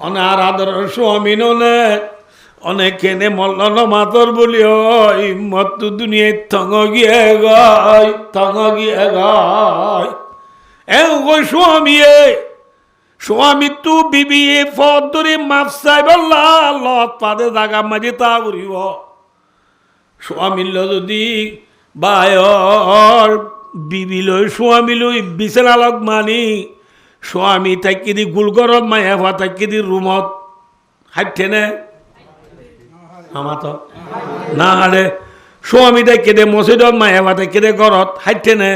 honour আদর স্বামী নলে অনেকেনে মল্ল মাতর বলি মত দুনিয়ায় থঙ গিয়ে গায় গো স্বামী তু বিবি ফদরি মাফ চাই বল্লা লত পাদে জাগা মাঝে তা উড়িব স্বামী যদি বায়র বিবি লই স্বামী লই বিছানা লগ মানি স্বামী থাকি দি গুলগরত মায়া ভা থাকি দি রুমত হাঁটে নে আমার তো না হারে স্বামী থাকি দে মসজিদত মায়া ভা থাকি দে ঘরত হাঁটে নে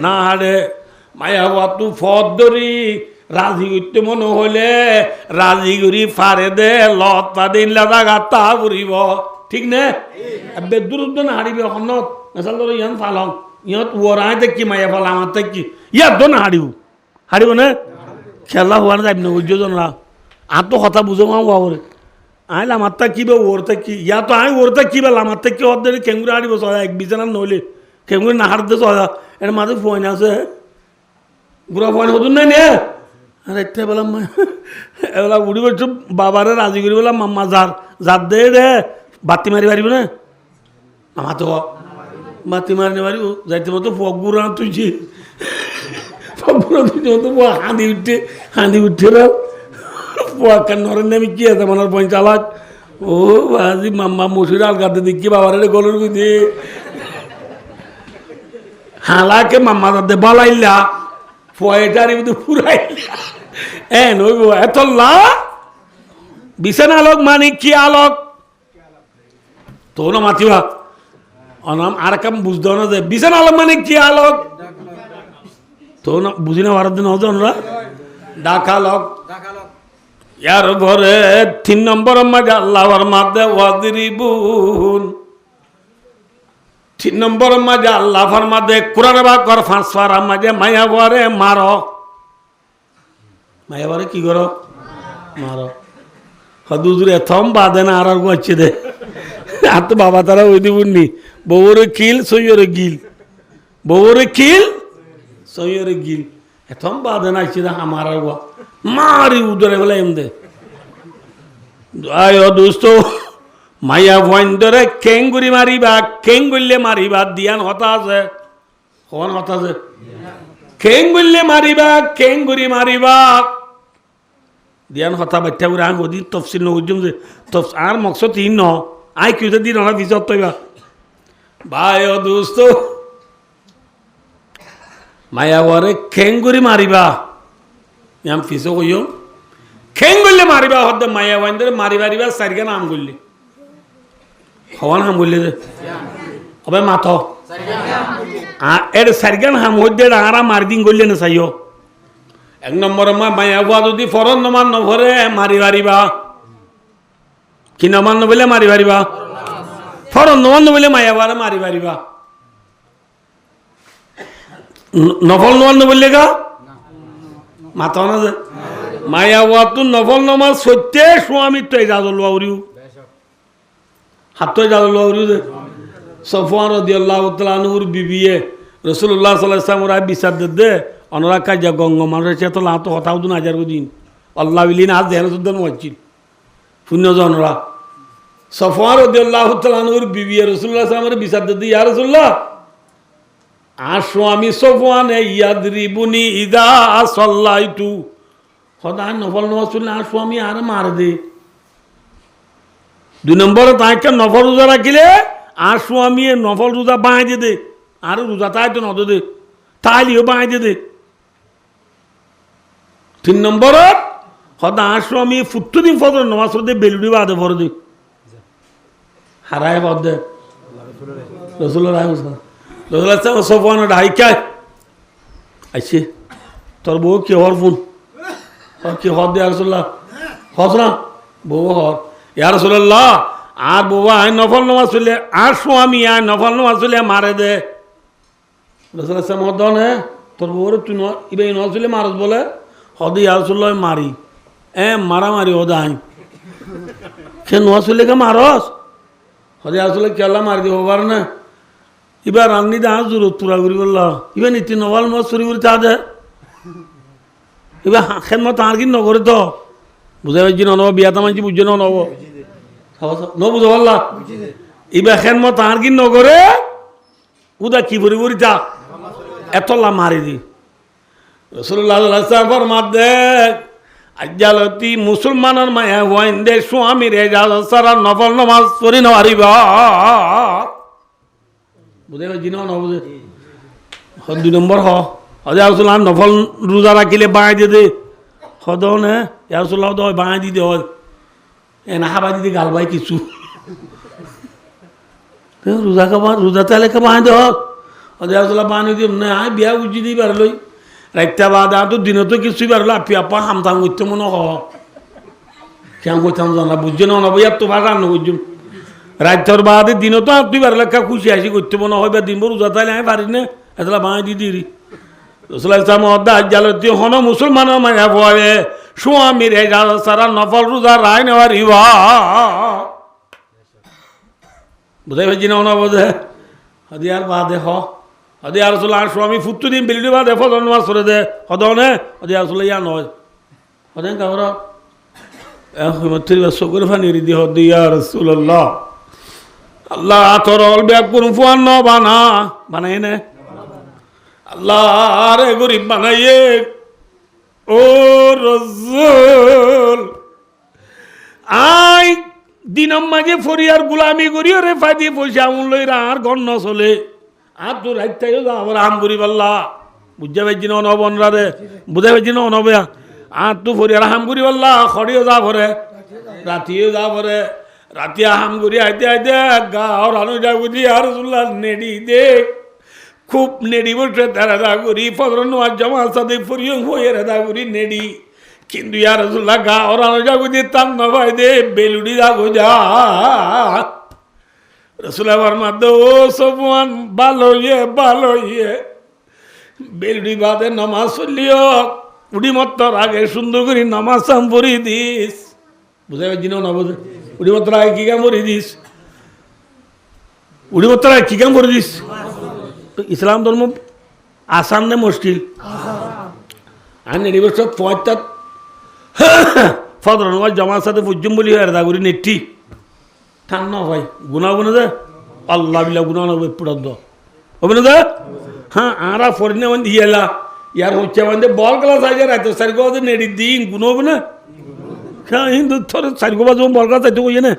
না হারে মায়া ভা তু ফদ ধরি রাজি করতে মনে হইলে রাজি করি ফারে দে লত পা দিন লাগা তা ঘুরিব ঠিক নে বেদুরুদ্ধ না হারিবি এখন মেসাল ধরো ইয়ান ফালং ইহঁত ওরাই দেখি মায়া ফাল আমার দেখি ইয়াত তো না হারিব না খেলা হওয়া না যাবি না বুঝছো না আর তো কথা বুঝো মা বাবরে আইলে আমার তা কি বে ওর কি ইয়া তো আই ওর কি বেলা আমার কি ওর দেরি খেঙ্গুরে হারিব সদা এক বিছানা নইলে খেঙ্গুরে না হারতে সদা এর মাঝে ফোন আছে গুড়া ফোন হতুন নাই নে আর একটা বললাম এবেলা উড়ি বলছো বাবারে রাজি করি বললাম মাম্মা যার দে রে বাতি মারি পারিব না আমার তো বাতি মারি পারিব যাইতে মতো ফগুড়া তুইছি ফগুড়া তুইছি মতো হাঁদি উঠে রে পোয়াকার নরেন আমি কি আছে মনের পঞ্চালাক ও আজি মাম্মা মসুর আলগাতে দেখি বাবারে গলর বুঝি হালাকে মাম্মা দাদে বলাইলা ফয়েটারি বুঝি ফুরাইলা নইব এত লা বিছানা আলোক মানে কি আলোক তো না মাতিবা অনাম আর কাম বুঝতে না যে বিছানা আলোক মানে কি আলোক তো না বুঝি না ভারত দিন হজনরা ডাকালক ইয়ার ঘরে 3 নম্বর মাঝে আল্লাহর মাঝে ওয়াজরিবুন 3 নম্বর মাঝে আল্লাহ ফরমাদে কুরআন বাকর 5 পারা মাঝে মায়া বরে মারো মায়া বরে কি করো মারো হদুজুরে থম বাদে না আর গোচ্ছে দে আর তো বাবা তারা ওই দিবুননি বউরে কিল সইয়রে গিল বউরে কিল সইয়রে গিল এথম বাদে না আইছে আমার আর গো মারি উদরে বলে এমদে আয় দোস্ত মায়া ভয়ন্দরে কেঙ্গুরি মারিবা কেঙ্গুললে মারিবা দিয়ান হতা আছে কোন হতা আছে কেঙ্গুললে মারিবা কেঙ্গুরি মারিবা দিয়ান হতা বাচ্চা করে আং ওদি তফসিল নজুম যে তফস আর মকসদ ই ন আই কিউ দিন না বিজত তৈবা ভাই ও দোস্ত মায়া বরে কেঙ্গুরি মারিবা ইয়াম ফিসো কইও খেঙ্গুললে মারিবা হদ্দে মায়া ওয়াইন্দরে মারি মারিবা সারিগা নাম গুললি হওয়ান হাম গুললি দে হবে মাথো এর সারিগান হাম হদ্দে আরা মারি দিন গুললি না চাইও 1 নম্বর মায়া ওয়া যদি ফরন নমান নভরে মারি মারিবা কি নমান নবলে মারি মারিবা ফরন নমান নবলে মায়া ওয়ারে মারি মারিবা নফল নমান নবলে গা মাথা না যে মায়া ওয়াতু নফল নমাজ সত্যে স্বামীত্ব ইজাজত লওয়া উরিও হাত ইজাজত লওয়া উরিও যে সফওয়ান রাদিয়াল্লাহু তাআলা আনহুর বিবিয়ে রাসূলুল্লাহ সাল্লাল্লাহু আলাইহি ওয়াসাল্লাম রাই বিচার দে অনরা কাজা গঙ্গ মানুষ চেত লা তো হতাও দুন হাজার দিন আল্লাহ বিলিন আজ দেন সুদন ওয়াজিল শূন্য জনরা সফওয়ান রাদিয়াল্লাহু তাআলা আনহুর বিবিয়ে রাসূলুল্লাহ সাল্লাল্লাহু আলাইহি ওয়াসাল্লাম বিচার দে ইয়া রাসূলুল্লাহ আর স্বামী সফওয়ানে ইয়াদরিবুনি ইদা সাল্লাইতু সদায় নফল নমাজ পড়লে আর স্বামী আর মার দে 2 নম্বরে তাকে নফল রোজা রাখিলে আর স্বামী নফল রোজা বাঁধে দে আর রোজা তাই তো নদ দে তাইলেও বাঁধে দে 3 নম্বরে সদা আর স্বামী ফুট্টু দিন ফজর নমাজ পড়তে বেলুড়ি বাদে ভরে দে হারায় বাদ দে রসুল্লাহ রসুল্লাহ সফওয়ান ঢাইকায় আইছে তোর বউ কি হর ফোন কি হর দে রাসূলুল্লাহ হস না বউ হর ইয়া রাসূলুল্লাহ আর বউ আই নফল নামাজ পড়লে আর স্বামী আই নফল নামাজ পড়লে মারে দে রাসূলুল্লাহ সাল্লাল্লাহু আলাইহি তোর বউর তুই ইবে নামাজ পড়লে মারস বলে হদি ইয়া রাসূলুল্লাহ মারি মারামারি হদা আই সে নামাজ পড়লে কে মারস হদি ইয়া রাসূলুল্লাহ কি আল্লাহ মারি দিব পারে না এবার রান্নি দা জরুরত পুরা করি বললা এবার নীতি নফল নামাজ পড়ি বলে তা দে এবার খেদমত আর কি নগরে তো বুঝে পারছি না নব বিয়াতা মানছি বুঝছে না নব ন বুঝো পারলা এবার খেন মত তাহার কি নগরে উদা কি ভরি ভরি যা এতলা মারি দি রসুল্লাহ ফরমাত দেখ আজ্জালতি মুসলমানের মায়া হইন দে স্বামী রে সারা নফল নমাজ পড়ি নারিবা বুঝে পারছি না বুঝে 2 নম্বর হজে আসল নফল রোজা রাখিলে বাঁই দিয়ে দে হদ নে আসল বাঁই দিতে হয় এনা হাবা দিতে গাল বাই কিছু রোজা খাবার রোজা তাহলে বাঁই দে হজে আসল বানি দিয়ে না বিয়া উজি দিয়ে পারলই রাইতা বাদ আর তো দিনে তো কিছুই পারলো আপি আপা হামতাম করতে মনে কেমন করতাম জানা বুঝছে না ইয়ার তো ভাষা রান্না বুঝুম রাইতার বাদে দিনে তো তুই পারলে খুশি হাসি করতে মনে হয় বা দিনভর রোজা তাহলে আমি পারি না এতলা বাঁই দিয়ে দিই জালতি হন মুসলমানের মায়া পড়ে স্বামীর সারা নফল রোজা রায় নেওয়ার ইবা বুঝাই পারছি না বোঝে হদি আর বাদে হদি আর আসলে আর স্বামী ফুটু দিন বেলি বাদে ফজর নামাজ পড়ে দে হদনে হদি আসলে ইয়া নয় হদেন কাবর চকুর ফানি দি হদি ইয়া রাসূলুল্লাহ আল্লাহ আতরল ব্যাগ কোন ফুয়ান বানাই নে আল্লাহ রে গরিব বানাইয়ে ও রাসূল আই দিনম মাঝে ফরিয়ার গুলামি করি রে ফাদি পয়সা লই আর গণ চলে আর তো রাইতাইও যা আবার আম করি পাল্লা বুঝা পাইছি না অনবনরা রে বুঝা পাইছি না অনবয়া আর তো ফরিয়ার হাম করি পাল্লা খড়িও যা ভরে রাতিও যা ভরে রাতি হাম করি আইতে আইতে গাঁর আনু যা বুঝি আর রাসূলুল্লাহ নেড়ি দে খুব নেড়ি বসে তারা করি ফজর নামাজ জামাত সাথে ফরিও হয়ে রেদা করি নেড়ি কিন্তু ইয়া রাসূলুল্লাহ গা ওরানো যাগো দিয়ে তান না ভাই দে বেলুড়ি যাগো যা রাসূলুল্লাহ ফরমাতে ও সফওয়ান ভালো ইয়ে বেলুড়ি বাদে নামাজ চলিও উড়ি মত্তর আগে সুন্দর করে নামাজ সাম পড়ি দিস বুঝাই পারছি না বুঝে উড়ি মত্তর আগে কি কাম পড়ি দিস উড়ি মত্তর আগে কি কাম পড়ি দিস ইসলাম ধর্ম আসান নে মুশকিল আর নেড়ি বছর পঁয়তাত ফজর নামাজ জামাত সাথে পর্যম বলি এরদা করি নেটি ঠান্ডা ভাই গুণা গুনে দে আল্লাহ বিল্লাহ গুণা নবে পুরাদ হবে না দে হ্যাঁ আরা ফরিনে মানে দিয়েলা ইয়ার হচ্ছে মানে বল ক্লাস আগে রাখতো সারিগো নেড়ি দিন গুণ হবে না হ্যাঁ হিন্দু থর সারিগো বাজু বল ক্লাস আইতে কইয়ে না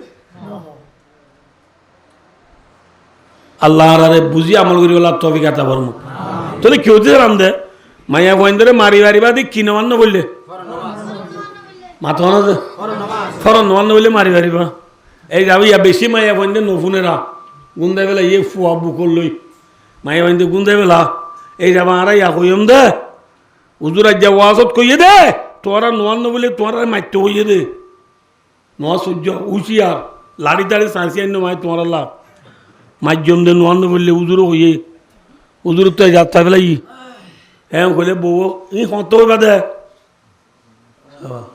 আল্লাহ আরে বুঝি আমল করি বলা তবে কাটা ভরম তাহলে কেউ যে রাম দে মাইয়া বইন্দরে মারি মারিবা দি কিনে মান্য বললে মাথা না যে ফরন মান্য বললে মারি মারিবা এই যাবো ইয়া বেশি মাইয়া বইন্দে নফুনেরা গুন্দাই বেলা ইয়ে ফুয়া বুকর লই মাইয়া বইন্দে গুন্দাই বেলা এই যাবা আর ইয়া কইম দে উজুরা যা ওয়াজত কইয়ে দে তোরা নোয়ান্ন বলে তোরা মারতে হইয়ে দে নোয়া সূর্য উচিয়ার লাড়ি দাড়ি সাঁসিয়ে মাই তোমার আল্লাহ মাধ্যম দে নোয়ান্ন বললে উজুরও হইয়ে উজুর তো যাত্রা ফেলা ই হ্যাঁ কইলে বউ ই কত হইবা দে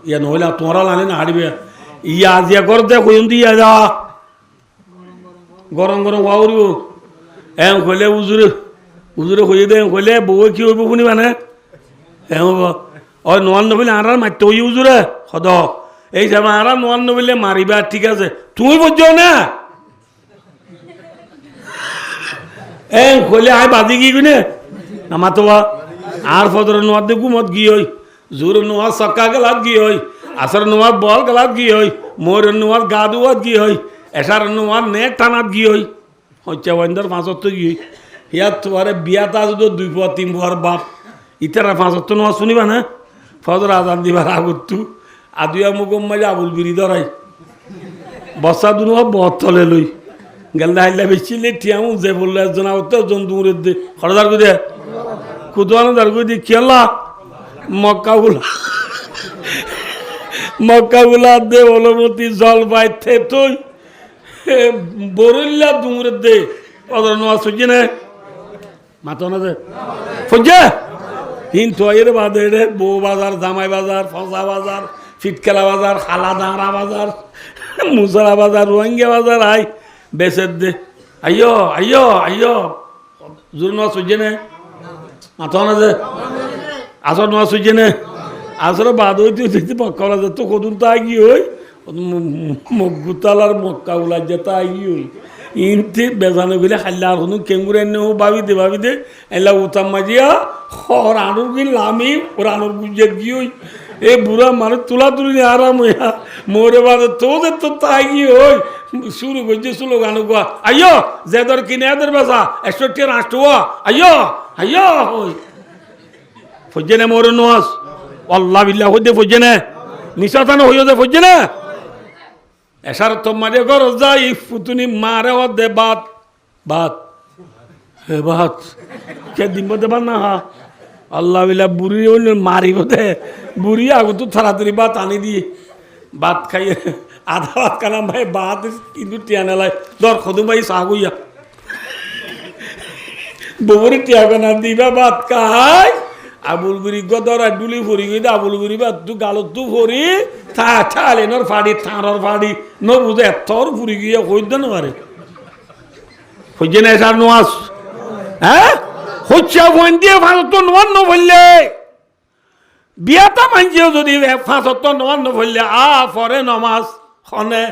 ইয়া নহলে তোমারা লানে না হারিবে ইয়া আজিয়া কর দে কইম দি ইয়া যা গরম গরম ওয়াউরিব হ্যাঁ কইলে উজুরে হইয়ে দে কইলে বউ কি হইব শুনিবা না হ্যাঁ ওই নোয়ান্ন বলে আর মারতে হই উজুরে সদ এই যাবা আর নোয়ান্ন বললে মারিবা ঠিক আছে তুমি বুঝছো না কইলে আয় বাদি কি কিনে আমার তো আর ফদর নোয়াদ দে গুমত গিয়ে হই জোর নোয়াদ সক্কা গেলাত গিয়ে হই আসর নোয়াদ বল গেলাত গিয়ে হই মোর নোয়াদ গা দুয়াত গিয়ে হই এসার নোয়াদ নেট টানাত গিয়ে হই হচ্ছে ওয়াইন্দার 5 গিয়ে হই ইয়ার তোমারে বিয়াতা যদি 2 পুয়া 3 পুয়ার বাপ ইতারা 5 নোয়াদ শুনিবা না ফজর আজান দিবার আগতু আদুয়া মুগম মাঝে আবুল বিরি ধরাই বসা দুনো বহুত তলে লই গেলদা হাইলা বেশিলে টিয়ামু যে বললে একজন আওতে জন দূরে দে খরদার কই দে কুদওয়ানো দার কই দি কেলা মক্কাগুলা দে বলমতি জল বাইতে তুই বরিল্লা দূরে দে অদর নোয়া সুজি না মাতো না দে ফুজে হিন তোয়ের বাদে রে বউ বাজার জামাই বাজার ফসা বাজার ফিটকেলা বাজার খালা দাঁড়া বাজার মুসারা বাজার রোহিঙ্গা বাজার আই বেসের দে আইয়ো জোর নোয়া সুজে নে মাথা না দে আসর নোয়া সুজে নে আসলে বাদ হইতে হইতে মক্কা তো কদুন তাই কি হই মগুতালার মক্কা উলার যে তাই কি হই ইনতে বেজানো গেলে খাইলে আর কোনো কেঙ্গুরে এনে ভাবি দে এলা উতাম মাজিয়া রানুর কি লামি রানুর গুজে কি হই এ বুড়া মানুষ তুলা তুলি আরাম হইয়া মোরে বাদে তোদের তো তাই কি হই শুরু করছে শুলো গান গোয়া আইয়ো যে দর কিনে এদের বেসা 61 রাষ্ট্র আইয়ো হই ফজে না মোরে নোয়াস আল্লাহ বিল্লাহ হইতে ফজে না নিশাতানো হইও দে ফজে না এসার তো মাঝে ঘর যাই ফুতুনি মারে দে বাত হে বাত কে দিব দেবা না হা আল্লাহ বিল্লাহ বুড়ি হইল মারিব দে বুড়ি আগু তো তাড়াতাড়ি বাত আনি দিয়ে ভাত খাইয়ে আধা ভাত খানাম ভাই ভাত কিন্তু টিয়া নেলাই দর খদু ভাই সাগুইয়া বউরি টিয়া কেনা দিবা ভাত খাই আবুল গুড়ি গদর ডুলি ফুরি গই আবুল গুড়ি বা তু গালত তু ফুরি থা ঠালে নর ফাড়ি থাঁড়র ফাড়ি ন বুঝে এতর ফুরি গিয়ে কইদ না পারে হইছে না এসার নোয়াস হ্যাঁ হচ্ছে ফোন দিয়ে ভারত নবান্ন বললে বিয়াটা মানছেও যদি 75 বললে পরে নমাজ খনে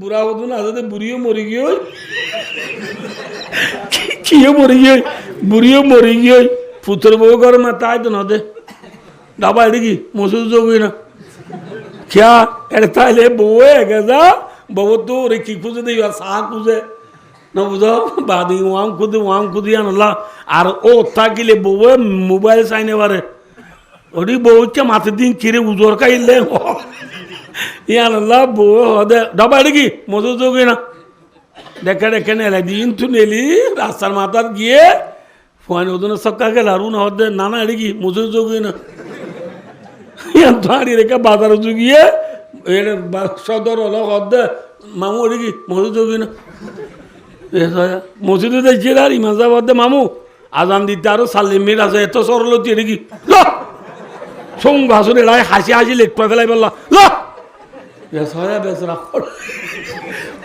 বুড়া হতো না যদি বুড়িও মরি গিয়ে কিও মরি গিয়ে পুত্র বউ ঘর মা তাই তো নদে ডাবা এটি কি মসুদ যোগই না খেয়া এটা তাইলে বউ এগে যা বউ তো ওরে কি খুঁজে দিই চা খুঁজে না বুঝো বাদি ওয়াম খুদি আনলা আর ও থাকিলে বউ মোবাইল চাইনে পারে ওটি বউকে মাথার দিন কিরে উজোর খাইলে ইয়ানল্লাহ বউ হদে ডাবা এটি কি মসুদ যোগই না দেখে নেলে দিন তু নেলি রাস্তার মাথার গিয়ে ফোন ওদের সক্কা গেল আর উন হদে নানা এটি কি মসুদ যোগই না দাঁড়িয়ে রেখে বাজারে জুগিয়ে সদর হলো হদে মামু এটি কি মসুদ যোগই না মসজিদে দেখছি আর ইমাম সাহেব হদে মামু আজান দিতে আরো 40 মিনিট আছে এত সরলতি এটি কি সং ভাসুর এলাই হাসি লেখপা ফেলাই বললা বেসরা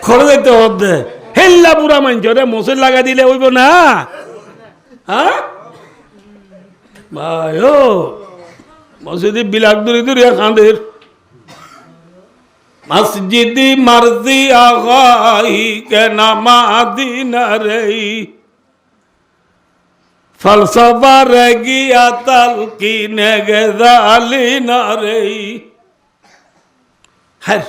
খড় দেখতে হদে হেল্লা বুড়া মানছ রে মসজিদ লাগা দিলে হইব না হ্যাঁ ভাই ও মসজিদে বিলাক দূরে খাঁদের মসজিদি মর্জি আগাই কে নামাদি নরই ফলসফা রে গিয়া তালকিন গজালি নরই হ্যাঁ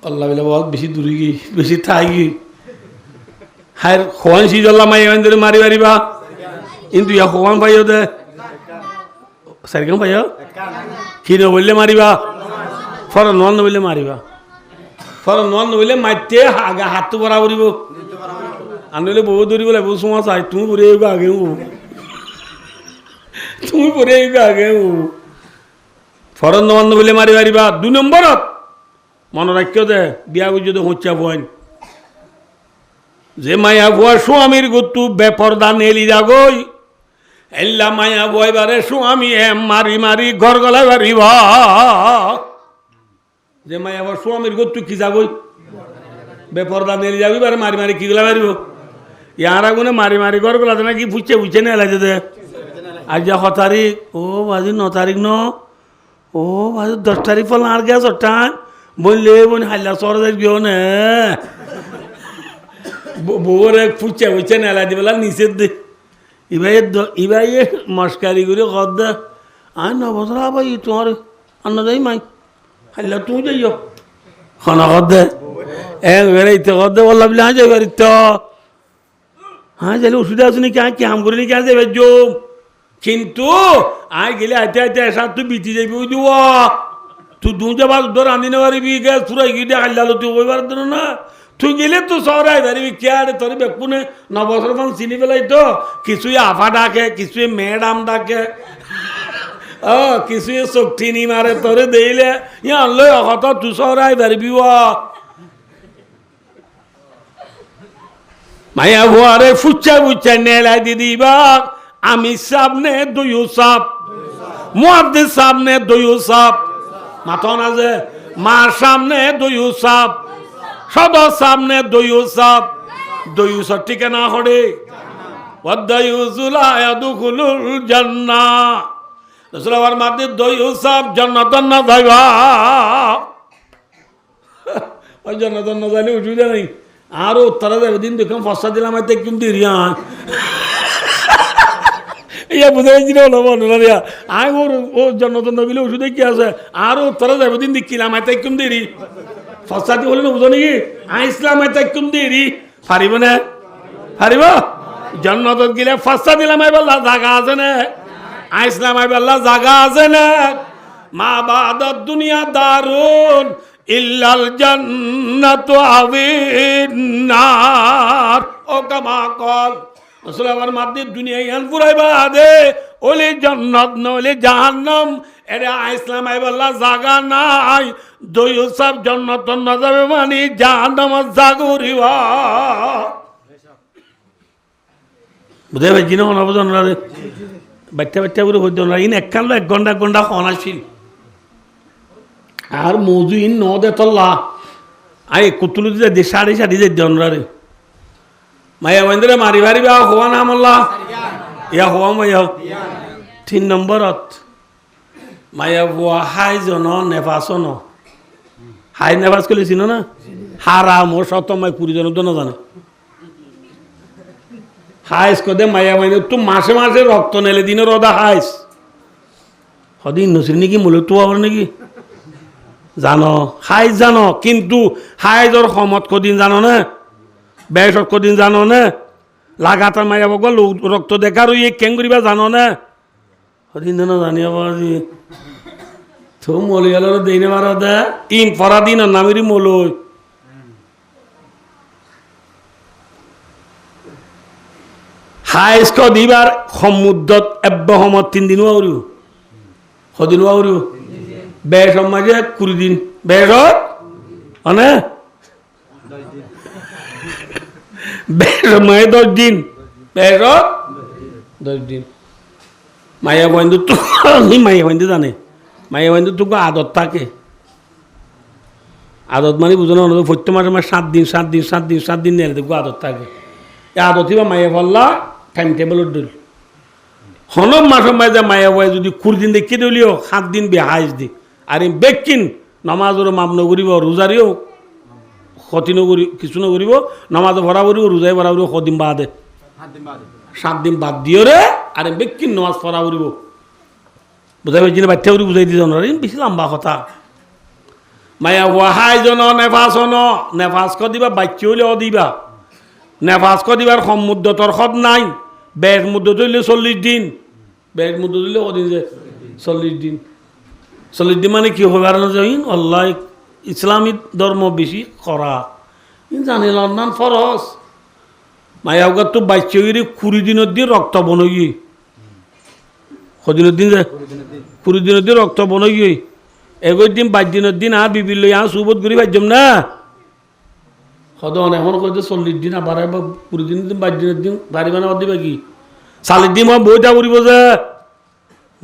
আল্লাহ বিলা বহুত বেশি দূরে গি বেশি থাই গি হ্যাঁ খোয়ান সিজল্লা মাই ধরে মারি মারিবা কিন্তু ইয়া খোয়ান পাইও দে সারিকাম পাইও কি বললে মারিবা ফরন নন বললে মারিবা ফরন নন বললে মারতে আগা হাত তো বরা করিব আনলে বহু দৌড়িব লাগব সোয়া চাই তুমি পরে আগে তুমি পরে আগে ফরন নন বললে মারি মারিবা 2 নম্বরত মনে রাখিও দে বিয়া যদি হচ্ছা বইন যে মায়া ভুয়া স্বামীর গতু বেপরদা নেলি যাগই এল্লা মায়া বইবারে স্বামী মারি ঘর গলায় বাড়িবা যে মায়া আবার স্বামীর গতু কি যাগই বেপরদা নেলি যাবি বারে মারি কি গলা মারিব ইয়ার আগুনে মারি ঘর গলাতে নাকি ফুচে নেলাইতে দে আজ যা 6 তারিখ ও বাজি 9 তারিখ ন ও বাজি 10 তারিখ ফল আর গেছ টান বললে হাল্লা সর গিয়েও নে বউরে ফুচে নেলা দিবেলা নিচের দে ইবাই মস্কারি করে কর দে আই 9 বছর আবার তোমার আন্ন যাই মাই হাল্লা তুই যাইও খানা কর দে বেড়াইতে কর দে বললাম হ্যাঁ যাই বাড়িত হ্যাঁ যাইলে ওষুধে আসুনি কি হাম করিনি কে যাবে জম কিন্তু আই গেলে আইতে এসা তুই বিটি যাবি ওই দিব তুই দু যাবার ধর আনি না পারিবি গ্যাস পুরাই গিয়ে হাল্লালো তুই ওই বার না তুই গেলে তো শহরাই পারিবি কে আরে তোর বেকুনে 9 বছর মান চিনি পেলাই তো কিছুই আফা ডাকে কিছুই ম্যাডাম ডাকে কিছুই শক্তি মারে তোরে দেইলে আনলে অকত তুই শহরাই পারিবি মায়া ভুয়ারে ফুচ্চা নেলাই দিদিবা আমি সামনে দুয়ু সাপ মুয়াদ্দিস সামনে দুয়ু সাপ মাথন আছে মার সামনে দুয়ু সাপ সদর সামনে দুয়ু সাপ দুয়ু সব ঠিকানা হরে ওয়াদায়ুজুলা ইয়াদখুলুল জান্নাহ রসুল আমার মাটি দই উৎসব জন্নতন না যাইবা ওই জন্নতন না যাইলে অসুবিধা নেই আরো উত্তরা যাবে দিন দেখুন ফসা দিলাম হয়তো কিন্তু রিয়া ইয়া বুঝে গেছিল বন্ধুরা আয় ওর ও জন্নতন নবিলে ওষুধে কি আছে আরো উত্তরা যাবে দিন দেখিলাম হয়তো একদম দেরি ফসা দিয়ে হলে না বুঝো নাকি আয় ইসলাম হয়তো একদম দেরি পারিব না পারিব জন্নতন গিলে ফসা দিলাম এবার জায়গা আছে না আয় ইসলাম এবার জায়গা আছে না মা বাদাত দুনিয়া দারুন ইল্লাল জান্নাতু আবিন্নার ও কামা কল আসলে আমার মাদ্দি দুনিয়া ইয়ান পুরাইবা দে ওলে জান্নাত না ওলে জাহান্নাম এরে ইসলাম আইবাল্লাহ জাগা নাই দই সব জান্নাত না যাবে মানে জাহান্নাম জাগরিবা বুঝে ভাই না বুঝন না রে বাচ্চা বাচ্চা করে হইতো না ইন একখান এক ঘন্টা হনাছিল আর মজু ইন ন দে তল্লা আই কুতুলু দে সাড়ে যে জনরারে মায়া বন্ধুরে মারি ভারি বা হওয়া নাম আল্লাহ ইয়া হওয়া মায়া 3 নম্বরত মায়া বুয়া হাই জন নেফাসন হাই নেফাস কলে চিনো না হারা মোর শত মাই 20 জন তো না জানে হাইস কদে মায়া মানে তো মাসে মাসে রক্ত নেলে দিনের রদা হাইস হদিন নসির নাকি মূল তো আবার নাকি জানো হাইস জানো কিন্তু হাইজর সমত কদিন জানো না বেশত কদিন জানো না লাগাতার মায়া বগল রক্ত দেখার ওই কেং করিবা জানো না হদিন জানো জানি আবার তো মলি গেল দিনে মারা দে ইন পরা দিন নামেরই মলই হাইস দিবার সমুদ্রত এব্বহমত 3 দিন আউরিও সদিন আউরিও বেশ মাঝে 20 দিন বেশত মানে বেশ মায়ে 10 দিন বেশত 10 দিন মায়া বন্ধু তো মায়া বন্ধু জানে মায়া বন্ধু তোকে আদত থাকে আদত মানে বুঝো না প্রত্যেক মাসে 7 দিন নেলে তোকে আদত থাকে এই আদত বা মায়া বললা টাইম টেবলত দিল হনম মাসের মাঝে মায়া বয় যদি 20 দিন দেখি দিলিও 7 দিন বেহাইজ দি আর বেকিন নামাজের মাপ নকরিব রোজারিও ক্ষতি নকরি কিছু নকরিব নামাজ ভরা করিব রোজাই ভরা করিব সদিন বাদে 7 দিন বাদ দিও রে আর বেকিন নামাজ পড়া করিব বুঝাই পাইছি না বাচ্চা করে বুঝাই দিজন বেশি লম্বা কথা মায়া ওয়াহাই জন নেফাস দিবা বাচ্চা হইলে দিবা নেফাস দিবার সমুদ্রতর সদ নাই বেশ মুদ্রত হইলে 40 দিন বেশ মুদ্রত হইলে কদিন যে 40 দিন 40 দিন মানে কি হবে আর আল্লাহ ইসলামী ধর্ম বেশি করা জানিল নান ফরস মায়া ওগার তো বাচ্চা গিয়ে 20 দিনের দিন রক্ত বনগি কদিনের দিন যে 20 দিনের দিন রক্ত বনগি 21 দিন 22 দিনের দিন আর বিবিল লই আর সুবোধ করি ভাজ্যম না সদন এখন কইতে 40 দিন আবার 20 দিন 22 দিনের দিন বাড়ি বানা দিবা কি 40 দিন বইটা করিব যে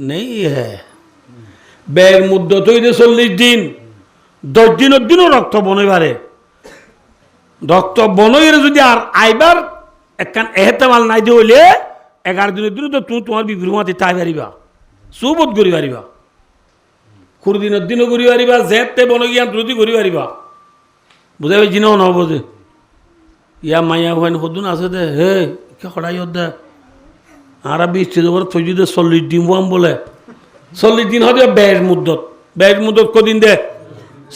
নেই হ্যাঁ বের মুদ্রা তৈরি 40 দিন 10 দিনের দিনও রক্ত বনইবারে রক্ত বনইরে যদি আর আইবার একখান এহতেমাল নাই দিয়ে হইলে 11 দিনের দিনও তো তোমার বিবির মাতে তাই পারিবা সুবোধ করি পারিবা 20 দিনের দিনও করি পারিবা যেতে বনগিয়া দ্রুতি করি পারিবা বুঝাই পাইছি না নবজে ইয়া মাইয়া ভাই সদুন আছে দে হে কে সদাই দে আর 20 দিন থৈ যদি 40 দিন বলে 40 দিন হবে বেশ মুদ্দত কদিন দে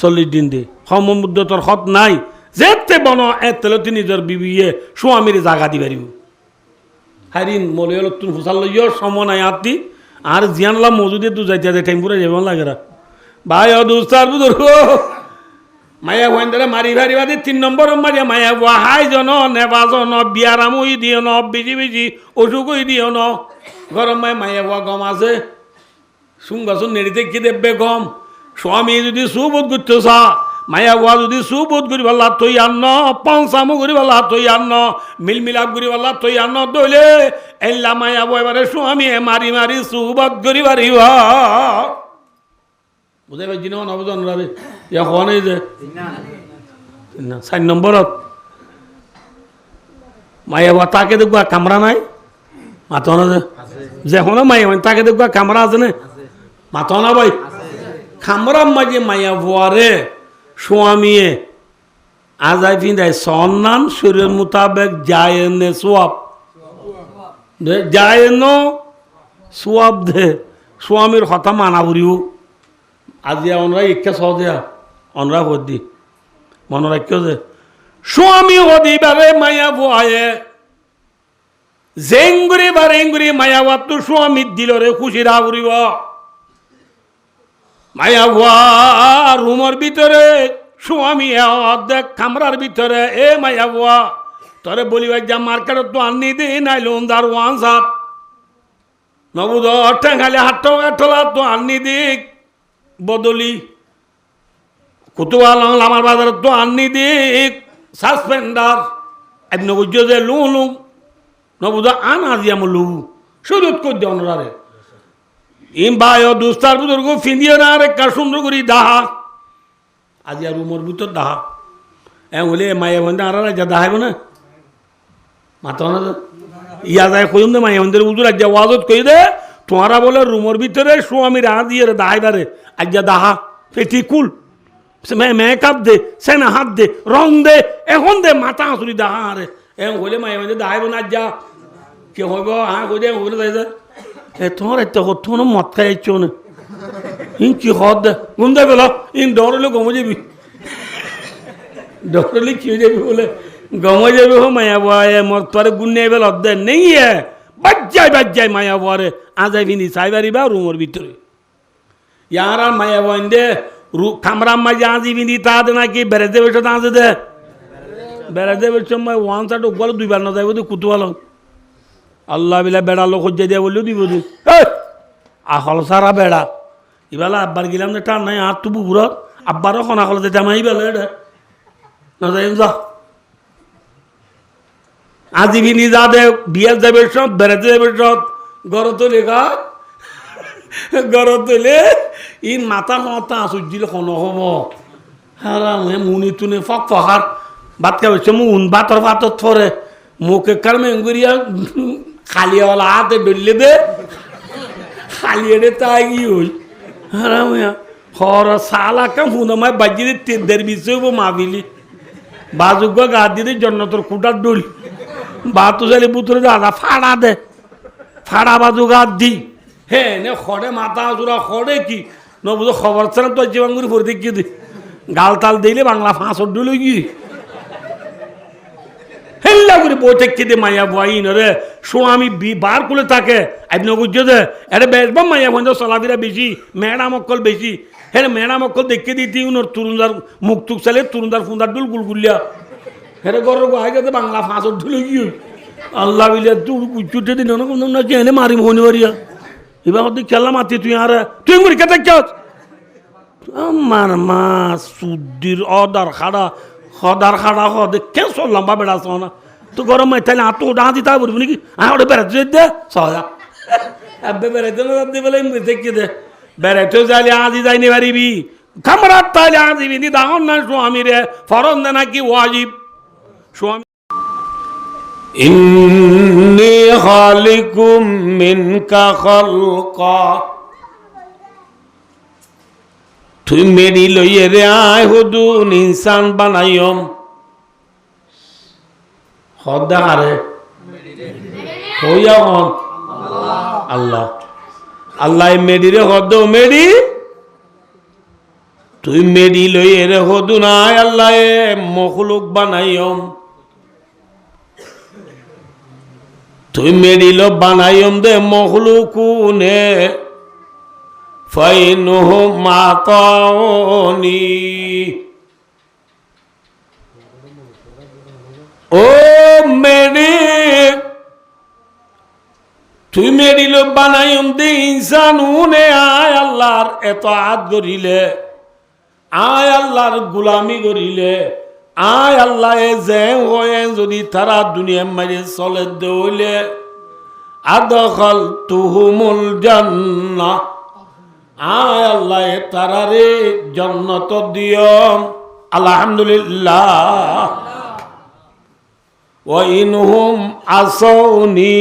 40 দিন দে সম মুদ্দতর সৎ নাই যেতে বন এতেলতি নিজের বিবিয়ে স্বামীর জাগা দি পারিব হারিন মলিয়ল তুন ফুসাল লইয় সম নাই আতি আর জিয়ানলা মজুদে দু যাইতে যায় টাইম পুরা যাবে লাগে ভাই দুস্তার বুঝর মায়া ভাইন্দরে মারি ভারি বাদে 3 নম্বর মারিয়া মায়া হাই জন নেবাজন বিয়ারাম হই দিও ন বিজি অসুখ হই দিও ন গরম মায়া গম আছে সুঙ্গাসুন নেড়িতে কি দেবে গম স্বামী যদি সুবোধ করতে চা মায়া বুয়া যদি সুবোধ করি পাল্লা তৈ আন্ন পঞ্চামো করি পাল্লা তৈ আন্ন মিলমিলাপ করি পাল্লা তৈ আন্ন দইলে এল্লা মায়া বুয়া এবারে স্বামী মারি সুবোধ করি পারিব বুঝাই পাইছি না নবজন রে ইয়া হওয়া নেই যে 4 নম্বরত মায়া বুয়া তাকে দেখবা কামরা নাই মাতো না যে হনো মায়া তাকে দেখবা কামরা আছে না মাথা না ভাই খামরাম মাঝে মায়া ভুয়ারে স্বামীয়ে আজাই ফিন্দায় সন্নান শরীর মোতাবেক যায় নে সোয়াব যায় ন সোয়াব দে স্বামীর হতা মানা ভরিও আজি অনরা ইচ্ছা সহজে অনরা হদি মনে রাখিও যে স্বামী হদিবারে মায়া ভুয়ায়ে জেঙ্গুরি বারেঙ্গুরি মায়া বাতু স্বামী দিলরে খুশি রাবরিব মায়া ভুয়া রুমের ভিতরে স্বামী অর্ধেক কামরার ভিতরে এ মায়া ভুয়া তোরে বলিবার যা মার্কেটত তো আনি দি নাই লোন দার ওয়ান সাত নবুদ ঠেঙ্গালে হাত ঠোলা তো আনি দিক বদলি কুতুবা লামার বাজারত তো আনি দিক সাসপেন্ডার একদিন বুঝছো যে লু লু নবুদ আন আজি আমার লু সুরত কর দে অনরারে ইম ভাই দুস্তার বুজুর্গ ফিন্দিয়ে না রে কার সুন্দর করি দাহা আজি আর রুমর ভিতর দাহা বলে মায়া বন্ধে আর যা দাহাইব না মাথা না ইয়া যায় কইম দে মায়া বন্ধের উজুর আজ ওয়াজত কই দে তোমারা বলে রুমর ভিতরে স্বামীর হাত দিয়ে দাহাইবারে আজ যা দাহা ফেটি কুল মেকআপ দে সেনা হাত দে রং দে এখন দে মাথা হাসুরি দাহা আরে এখন হইলে মায়া বন্ধে দাহাইব না যা কে হইব হ্যাঁ কই দে হইলে যাই যা তোমার একটা কত মদ খাই আইছ না ইন কি হদ দে গুম দে বেলা ইন ডরলে গমে যাবি ডরলে কি হয়ে যাবি বলে গমে যাবি হো মায়া বুয়ারে মদ তোরে গুন্নে বেলা দে নেই বাজ্জাই মায়া বুয়ারে আজাই বিনি সাইবারি বা রুমের ভিতরে ইয়ার আর মায়া বুয়ান দে খামরাম মাঝে আজি বিনি তা দে নাকি বেড়াতে বেসে আজে দে বেড়াতে বেসে ওয়ান সাইড বলে দুইবার না যাইব কুতুয়ালো আল্লাহ বিলা বেড়া লোক হজ্জা দিয়া বললেও দিব দি আহল সারা বেড়া ইবেলা আব্বার গেলাম যে টান নাই আর তবু ঘুরত আব্বারও খনা খল যেতে আমি বেলা এটা না যাই যা আজি বিনি যা দে বিয়ার যাবে সব বেড়াতে যাবে সব গড় তোলে গড় তোলে ইন মাথা মাথা আসুজিল খন হব হারাম হে মুনি তুনে ফক ফহার ভাত খাবে মুন ভাতর ভাতর থরে মুখে কারমে গুড়িয়া খালিওয়ালা হাতে ডলে দে খালিয়ে দে তাই হই হারাম হর সালা কাম হুনমায় বাজিরে তেদের বিষয় মাবিলি বাজুগ গা দিয়ে জন্য তোর কুটার ডল বাতু জালি বুতরে দাদা ফাড়া দে ফাড়া বাজু গা দি হে নে খড়ে মাথা জোড়া খড়ে কি নবুঝো খবর ছাড়া তো জীবাঙ্গুরি ভরে দেখিয়ে দি গাল তাল দিলে বাংলা ফাঁসর ডল কি হেল্লা করে বই থেকে দে মায়া বুয়াইন রে স্বামী বার করে থাকে আপনি বুঝছো যে এটা বেসবা মায়া বন্ধ চলাফেরা বেশি মেড়া মক্কল বেশি হ্যাঁ মেড়া মক্কল দেখে দিতি উনোর তুরুন্দার মুখ টুক চালে তুরুন্দার ফুন্দার ডুল গুলগুলিয়া হ্যাঁ গরর গোহাই গেছে বাংলা ফাঁসর ঢুলে কি আল্লাহ বিলে তুই উচ্চুটে দিন না চেনে মারিম হনি মারিয়া এবার তুই খেলা মাতি তুই আর তুই মুড়ি খেতে চাস আমার মা সুদ্দির অদার খাড়া হদার খাড়া হদে কেন চললাম বা বেড়াছ না তো গরম মাই তাহলে হাত ওটা হাতি তা বলবি নাকি ওটা বেড়াতে দে সহজা আব্বে বেড়াইতে না যাতে বলে দেখি দে বেড়াইতেও যাইলে আজি যাইনি পারিবি খামরাত তাহলে আজি বিধি দাহন না স্বামী রে ফরন দে নাকি ওয়াজিব স্বামী ইন্নী খালিকুম মিনকা খালকা তুই মেরি লইয়ে রে আয় হুদুন ইনসান বানাইম হদা হারে হইয়া হন আল্লাহ আল্লাহ মেরি রে হদ মেরি তুই মেরি লইয়ে রে হদুন আয় আল্লাহ মখলুক বানাইম তুই মেরি লো বানাইম দে মখলুকুনে فإنهم أطاعوني ও মেরি তুই মেরি লোক বানাইম দে ইনসানুনে আয় আল্লাহর এতাআত করিলে আয় আল্লাহর গোলামি করিলে আয় আল্লাহ যে হয়ে যদি তারা দুনিয়ার মাঝে চলে দৌলে আদখালতুহুমুল জান্নাহ আয় আল্লাহ তারারে জান্নাত দিও আলহামদুলিল্লাহ ওয়া ইনহুম আসাউনি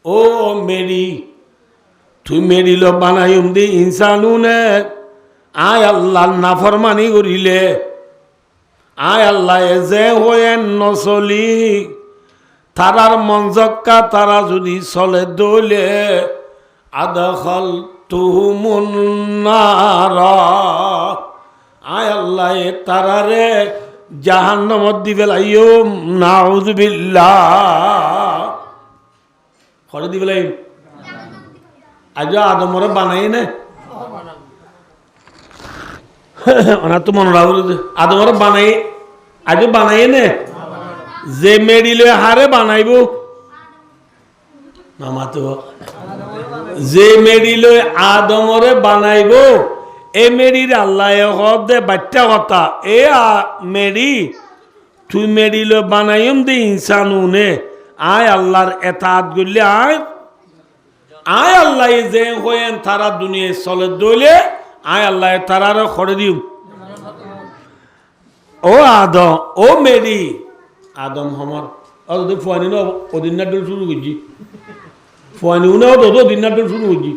ও মেরি তুই মেরিল বানাইম দি ইনসানুনে আয় আল্লাহ নাফরমানি করিলে আয় আল্লাহ যে হয়েন নচলি তারার মঞ্জক্কা তারা যদি চলে দৌলে আদখল তুহুমুন্নারা আয় আল্লাহ তারারে জাহান্নামত দিবে লাইয়ুম নাউযুবিল্লাহ করে দিবে লাইম আজ আদমরে বানাই না ওনা তো মনে রাখো আদমরে বানাই আজ বানাই নে যে মেডিলে হারে বানাইব নামাতো যে মেডিলে আদমরে বানাইব এ মেডির আল্লাহ হদে বাচ্চা কথা এ মেডি তুই মেডিলে বানাইম দে ইনসানুনে আয় আল্লাহর এতাত গলে আয় আল্লাহ যে হয়েন তারা দুনিয়ায় চলে দইলে আয় আল্লাহ তারারে খড়ে দিম ও আদম ও মেডি আদম হমর অত ফুয়ানি না ওদিন না ডল শুরু করছি ফুয়ানি উনি অত ওদিন না ডল শুরু করছি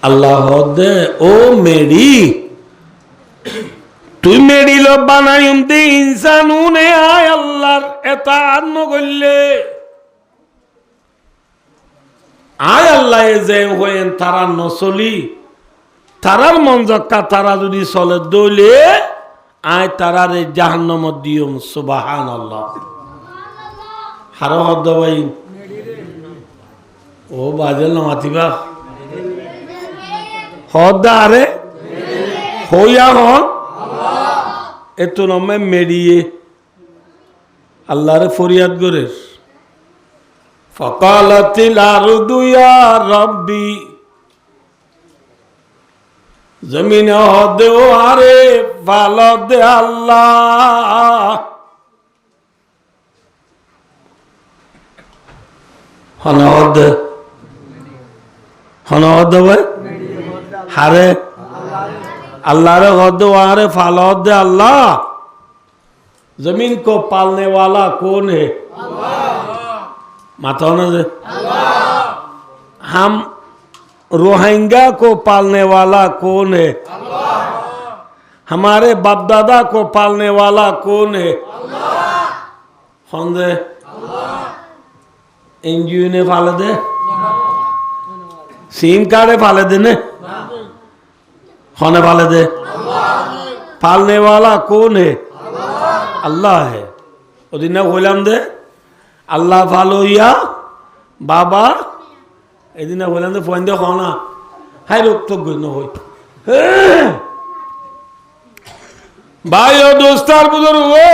আল্লাহ দে ও মেডি তুই মেডিল বানাইম দে ইনসানুনে আয় আল্লাহর এতাত নগল্লে আয় আল্লাহ যে হয়েন তারা নচলি তারার মঞ্জক্কা তারা যদি চলে দৌলে আয় তারারে জাহান্নামত দিয়ম সুবহানাল্লাহ হারো হদ ভাই ও বাজেল না মাতিবা হদ আরে হইয়া হন এত নমে মেডিয়ে আল্লাহরে ফরিয়াদ করে ফকালাতিল আরদু ইয়া রব্বি জমিন হদে ও আরে ফালদে আল্লাহ হনদ ভাই হারে अल्लाह गद्दो आरे फालौद दे अल्लाह जमीन को पालने वाला कौन है माता से हम रोहिंग्या को पालने वाला कौन है हमारे बाप दादा को पालने वाला कौन है दे एनजीओ ने पाले दे सिम कार्ड पाले दे ने होने वाले दे पालने वाला कौन है अल्लाह है ओदिन बोलाम दे अल्लाह फालो या बाबा एदिन बोलाम दे फोन दे खाना हाय रोक तो गुण हो भाइयों दोस्तार बुजुर्गो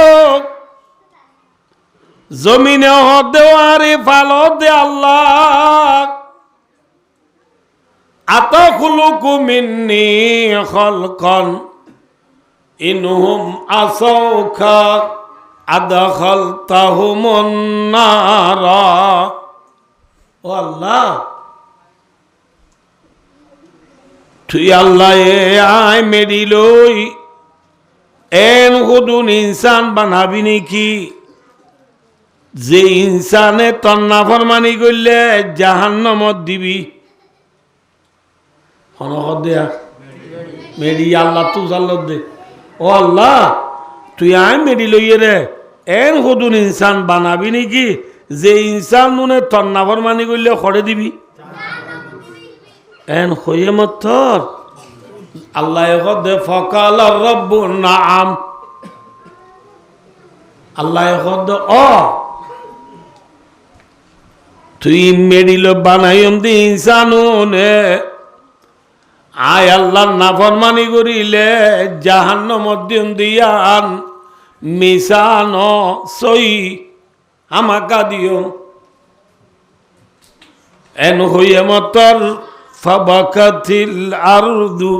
जमीने हदे आरे फालो दे अल्लाह अतखलुकु मिन्नी खल्कन इनहुम असौका अदखलतहुमुन नारा ओ अल्लाह तुई अल्लाह आय मेरी लोई एन खुदुन इंसान बनाबी नेकी जे इंसाने तन नाफरमानी करले জাহান্নামত দিবি मेरी अल्लाह तू जल्लत दे ओ अल्लाह तु आय मेरी लइए रे एन खुदुन इंसान बनाबी नेकी जे इंसान नुने तन नाफरमानी करले खड़े दिबी एन खोये मत्थर अल्लाह दे फकाल रब्बु नाम अल्लाह दे ओ तुई मेरी लो बनायम दे इंसानुने आय अल्लाह नाफरमानी करिले জাহান্নামত দিয়ান মিসানো সই আমাকা দিও এন হইয়ে মতর ফাবাকাতিল আরদু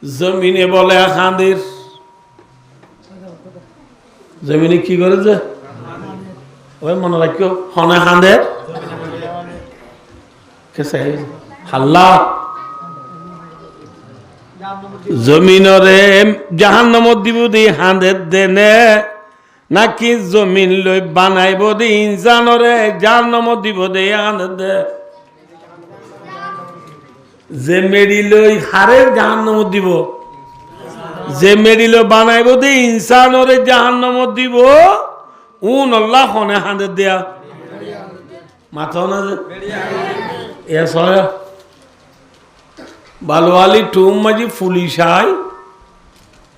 জমিনে বলে খাঁদের জমিনে কি করে যে ওই মনে রাখিও হনে খাঁদের কেসে হাল্লা জমিনরে জাহান্নামত দিব দি হাঁদের দেনে নাকি জমিন লই বানাইব দি ইনসানরে জাহান্নামত দিব দে হাঁদের দে যে মেরি লই হারের জাহান্নামত দিব যে মেরি লই বানাইব দি ইনসানরে জাহান্নামত দিব উন আল্লাহ হনে হাঁদের দেয়া মাথা না যে এ সয় বালওয়ালি টুম মাঝি পুলিশ আয়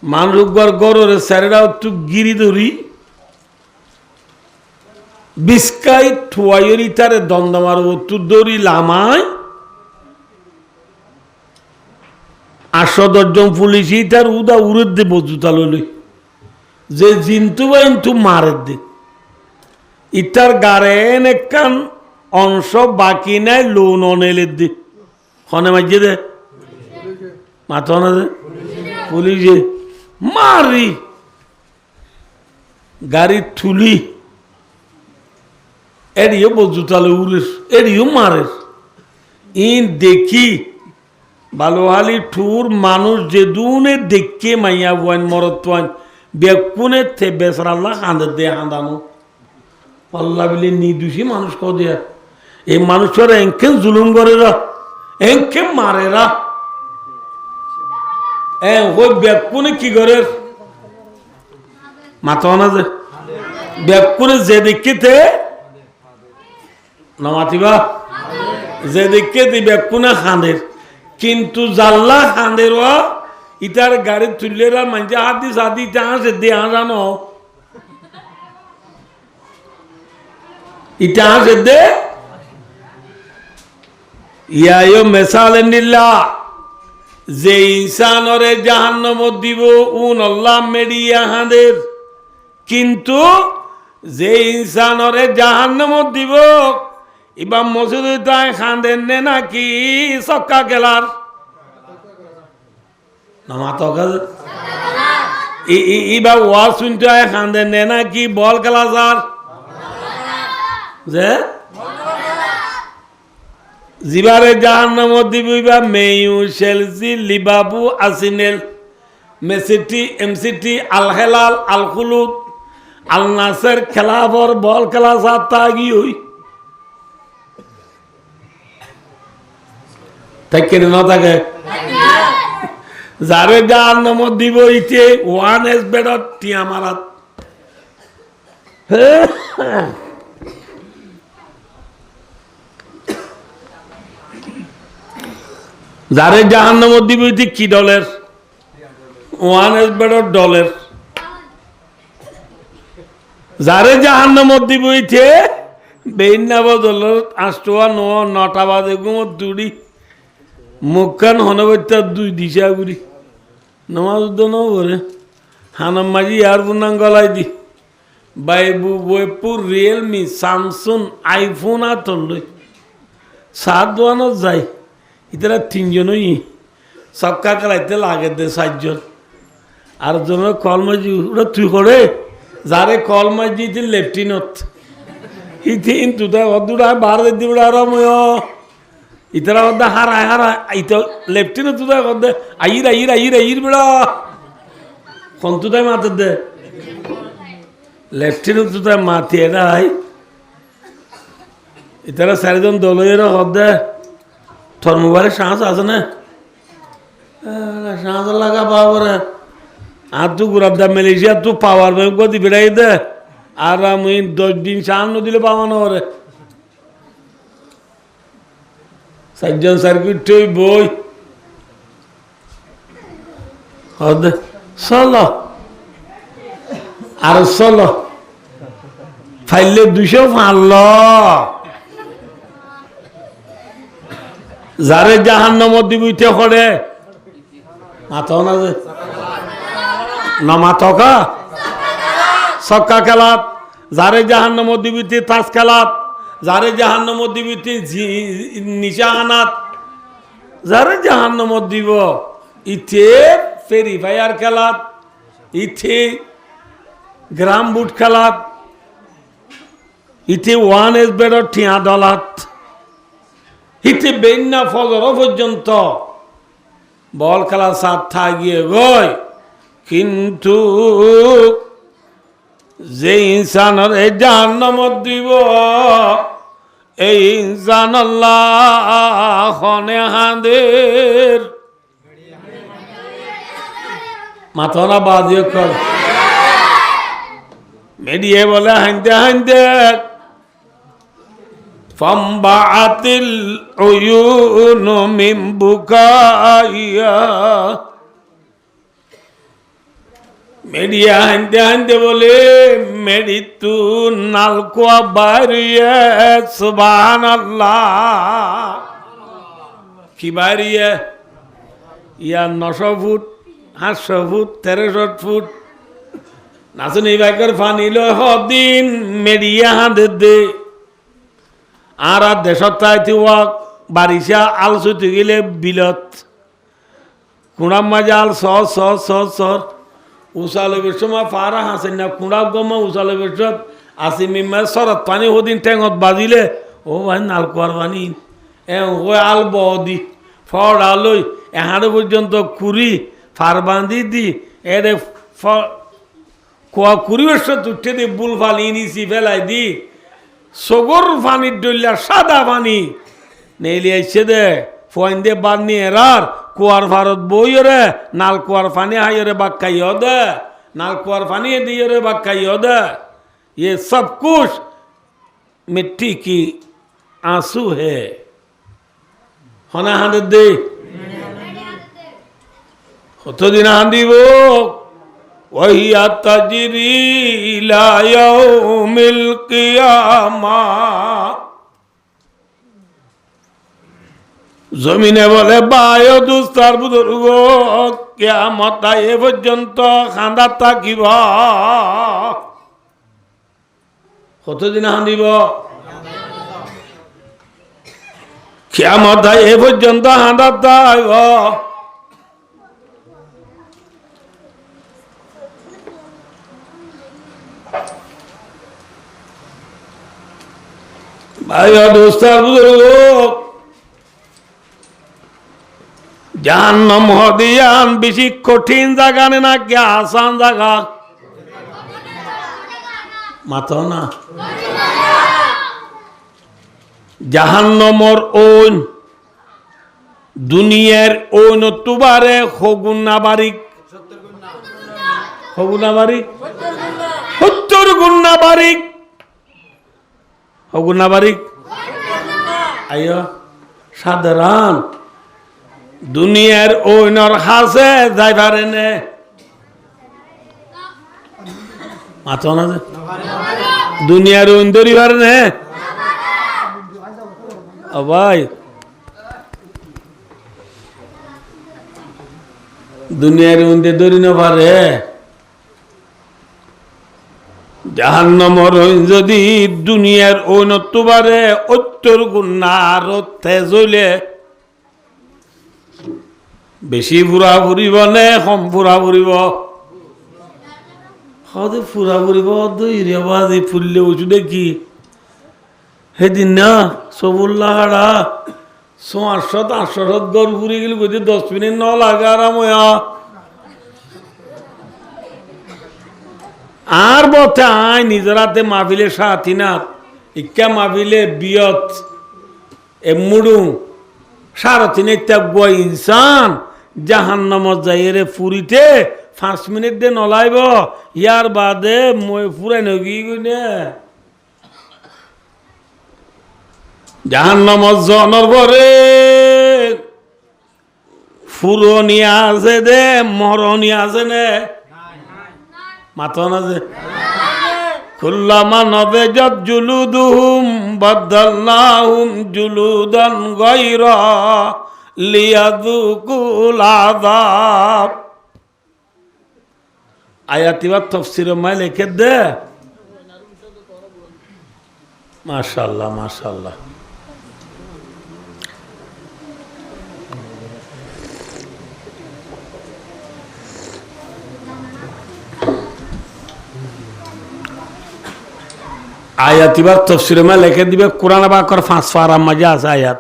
মানুষবার গরের স্যারেরা একটু গিরি ধরি বিস্কাই ঠুয়াইরি তারে দন্দমার একটু দড়ি লামায় 8-10 জন পুলিশই তার উদা উড়ে দে বজুতা লই যে জিন্তু বা ইন্তু মারের দে ইটার গাড়েন একখান অংশ বাকি নাই লোন অনেলের দে হনে মাঝে দে মাথা না দে পুলিশে মারি গাড়ি ঠুলি এড়িও বজুতালে উড়ের এড়িও মারের ইন দেখি বালোহালি ঠুর মানুষ যে দুনে দেখে মাইয়া বুয়ান মরত বেকুনে থে বেসর আল্লাহ হাঁদে দে হাঁদানো পাল্লা বিলে নিদুষী মানুষ কো দেয়া এই মানুষের এঁকে জুলুম করে রা এঁকে মারে রা ওই বেকুনে কি করে মাথা না যে বেকুনে যে দেখতে নামাতিবা যে দেখে দি বেকুনে হাঁদের কিন্তু জাল্লা হাঁদের ইটার গাড়ি তুললেরা মানে হাতি সাদি হাসে দে হাসানো ইটা হাসে দে ইয়ায়ো মেসালে নিল্লা যে ইনসানরে জাহান্নামত দিব উন আল্লাহ মেডিয়া হাঁদের কিন্তু যে ইনসানরে জাহান্নামত দিব ইবাম মসজিদ তাই খাঁদের নে নাকি সক্কা গেলার ইবা ওয়াজ শুনতে হয় খাঁদের নে নাকি বল খেলা যার যে জিবারে জাহান্নামত দিব ইবা মেয়ু শেলসি লিবাবু আসিনেল মেসিটি এমসিটি আল হেলাল আল খুলুদ আল নাসের খেলাফর বল খেলা যার তাগি হই থাকে যারে জাহান্নামত দিব ইতে ওয়ান এস বেডত টিয়া মারাত যারে জাহান্নামত দিব ইতে কি ডলের ওয়ান এস বেডত ডলের যারে জাহান্নামত দিব ইতে বেইন্না বদলের 8টা 9টা বাজে ঘুমত দুড়ি মুখান হনবত্যা 2 দিশা গুড়ি নমাজ উদ্দন করে হানাম মাঝি আর বুনাং গলাই দি বাইবু বইপুর রিয়েলমি স্যামসুং আইফোন আর তল্লই 7 দোয়ানো যায় ইতারা 3জনই সবকা কালাইতে লাগে দে 7 জন আর জনের কল মাঝি ওরা তুই করে যারে কল মাঝি লেফটিনত ইতিন তুই অদুড়া বার দিবড়া আরাময় ইতারা ওদা হারায় হারায় ইতো লেফটিনে তুদা ওদা আইর বেড়া কোন তুদাই মাতে দে লেফটিনে তুদা মাতি এরাই ইতারা 4জন দলের হদে তোর মোবাইলে সাহস আছে না সাহস লাগা বাবরে আর তু গুরাব দা মালয়েশিয়া তু পাওয়ার ব্যাংক গদি বেড়াই দে আর আমি 10 দিন সাহায্য দিলে পাওয়ানো ওরে 4জন সার্কিট বই হদে চলো আর চলো ফাইলে 200 ফানল যারে জাহান্নামত দিবইতে করে মাথা না যে না মাথকা সক্কা খেলাত যারে জাহান্নামত দিবইতে তাস খেলাত যারে জাহান্নামত দিবইতে নিশা আনাত যারে জাহান্নামত দিব ইতে ফেরি ফায়ার খেলাত ইতে গ্রাম বুট খেলাত ইতে ওয়ান এস বেডর ঠিয়া দলাত ইতে বেন্না ফজর পর্যন্ত বল খেলা সাত থাকিয়ে গই কিন্তু যে ইনসানের এই জাহান্নামত দিব এই ইনসান আল্লাহ খনে হাঁদের মাথা বাজিয়ে কর মেডিয়ে বলে হাঁদতে হাঁদতে ফাম্বাআতিল উয়ুনু মিন বুকাইয়া মেডিয়া হাঁদতে হাঁদতে বলে মেডি তু নালকুয়া বাড়িয়ে সুবহানাল্লাহ কি বাড়িয়ে ইয়া 900 ফুট 800 ফুট 1300 ফুট নাচুন এই বাইকের ফানি লো হদিন মেডিয়া হাঁদে দে আর দেশত চাইতে বারিশা আল চুতি গেলে বিলত কুড়াম মাঝে আল সর উচালে সময় ফারা হাসেন না কুড়াব গমা উচালে বেশত আসি মিমা সরত পানি হদিন ঠেঙত বাজিলে ও ভাই নালকুয়ার পানি ও আল বদি ফড় আলই এহাড়ে পর্যন্ত কুড়ি ফার বাঁধি দি এরে কুয়া কুড়ি বছর উঠে দি বুল ফালি নিছি ফেলাই দি সগর পানির ডলিয়া সাদা পানি নেইলি আইসে দে ফোন দিয়ে বাদ নিয়ে এরার কুয়ার ভারত বই রে নাল কুয়ার পানি হাই রে বাক্কাই দে नाल कुआर पानी दिए रे बाका योदा ये सब कुछ मिट्टी की आंसू है होना हांद दे तो दिन हांदी वो वही तजरी ला यौमिल क़ियामा जमीने बोले बायो दुस्तार बुजुर्गो क्या मत आए पर्यंत खांदा থাকিব কতদিন হাঁদিব কিয়ামত আয়ে পর্যন্ত হাঁদা থাকিব বায়ো দুস্তার বুजुর্গো জাহান্নাম হদিয়ান বেশি কঠিন জায়গা না কি আসান জায়গা মাতো না জাহান্নামর ওন দুনিয়ার ওন তুবারে হগুনা বারিক 70 গুণা বারিক হগুনা বারিক আইয়ো সাধারণ দুনিয়ার ওইনর হাসে যাই পারে নে মাথা না দুনিয়ার ওইন ধরি পারে নে ও ভাই দুনিয়ার ওইন ধরি না পারে জাহান্নামর ওইন যদি দুনিয়ার ওইন তো পারে 70 গুণা আর তেজ হইলে বেশি ফুরা ফুরিব নে কম ফুরা ফুরিব হদে ফুরা ফুরিব দইরে বাজি ফুললে উঠু দেখি সেদিন না সবুল্লা হাড়া 800 গড় ফুরি গেল বুঝি 10 মিনিট ন লাগে আরাম আর বতে আয় নিজরাতে মাহফিলে সাথিনাথ ইক্কা মাহফিলে বিয়ত এমুড়ু সারথিনে ত্যাগ ইনসান জাহান্নামত যাইরে ফুরিতে 5 মিনিট দে নলাইব ইয়ার বাদে মই ফুরাই নগি গনে জাহান্নামত জনর পরে ফুরনি আছে দে মরনি আছে নে মাথা না যে কুল্লামা নবেজাত জুলুদুহুম বাদদালনাহুম জুলুদান গায়রা লিয়াযুকুল আযাব আয়াতিবা তাফসীর মাই লিখে দে মাশাআল্লাহ মাশাআল্লাহ আয়াত এবার তফসিরে মা লিখে দিবে কোরআন পাকের 5 পারা মাঝে আছে আয়াত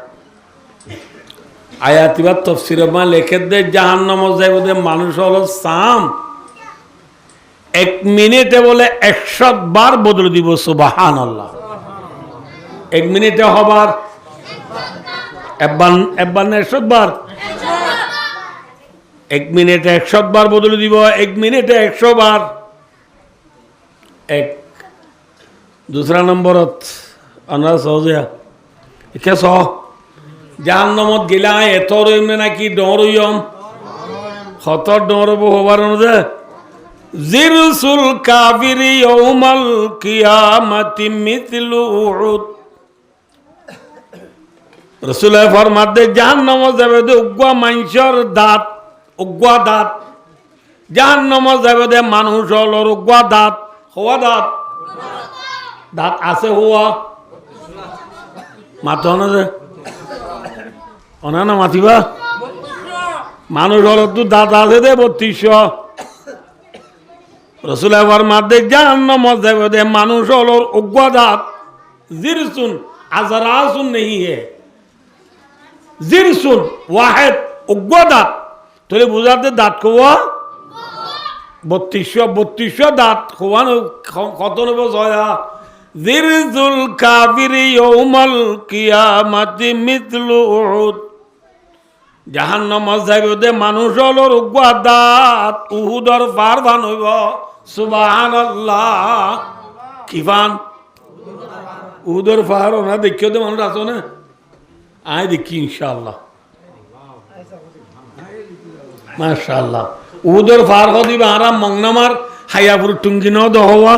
আয়াতিবার তফসিরে মা লেখে দেয় জাহান্নাম যাইব দে মানুষ হলো সাম 1 মিনিটে বলে 100 বার বদলে দিব সুবহানাল্লাহ 1 মিনিটে হবার একবার না 100 বার 1 মিনিটে 100 বার বদলে দিব 1 মিনিটে 100 বার এক दूसरा नंबर अनार सौजिया क्या सौ জাহান্নামত গেলা এত রইম নাকি ডরইম কত ডরব হবার না জিরসুল কাফিরি ইয়াউমাল কিয়ামাতি মিথলু উহুদ রাসূল ফরমাতে জাহান্নামত যাবে দে উগ্গা মাইনসর দাঁত উগ্গা দাঁত জাহান্নামত যাবে দে মানুষ হলর উগ্গা দাঁত হওয়া দাঁত দাঁত আছে হওয়া মাথা না যে অনা না মাতিবা মানুষ হল তো দাঁত আছে দে 3200 রসুল ফরমাতে জাহান্নামত যাবে দে মানুষ হলর উগ্গা দাঁত জিরসুন আজরাসুন नहीं है জিরসুন ওয়াহিদ উগ্গা দাঁত তোরে বুঝাতে দাঁত কোয়া 3200 দাঁত কোয়ানো কত নেব জয়া জিরসুল কাফিরি ইয়াউমাল কিয়ামাতি মিথলু উহুদ জাহান্নামত যাইব দে মানুষ হলর উগ্গা দাঁত উহুদর পারবান হইব সুবহানাল্লাহ কিফান উহুদর পাহাড় না দেখিও দে মানুষ আছো না আয় দেখি ইনশাআল্লাহ মাশাআল্লাহ উহুদর পাহাড় হদিব আরাম মংনামার হায়াপুর টুঙ্গি ন দহওয়া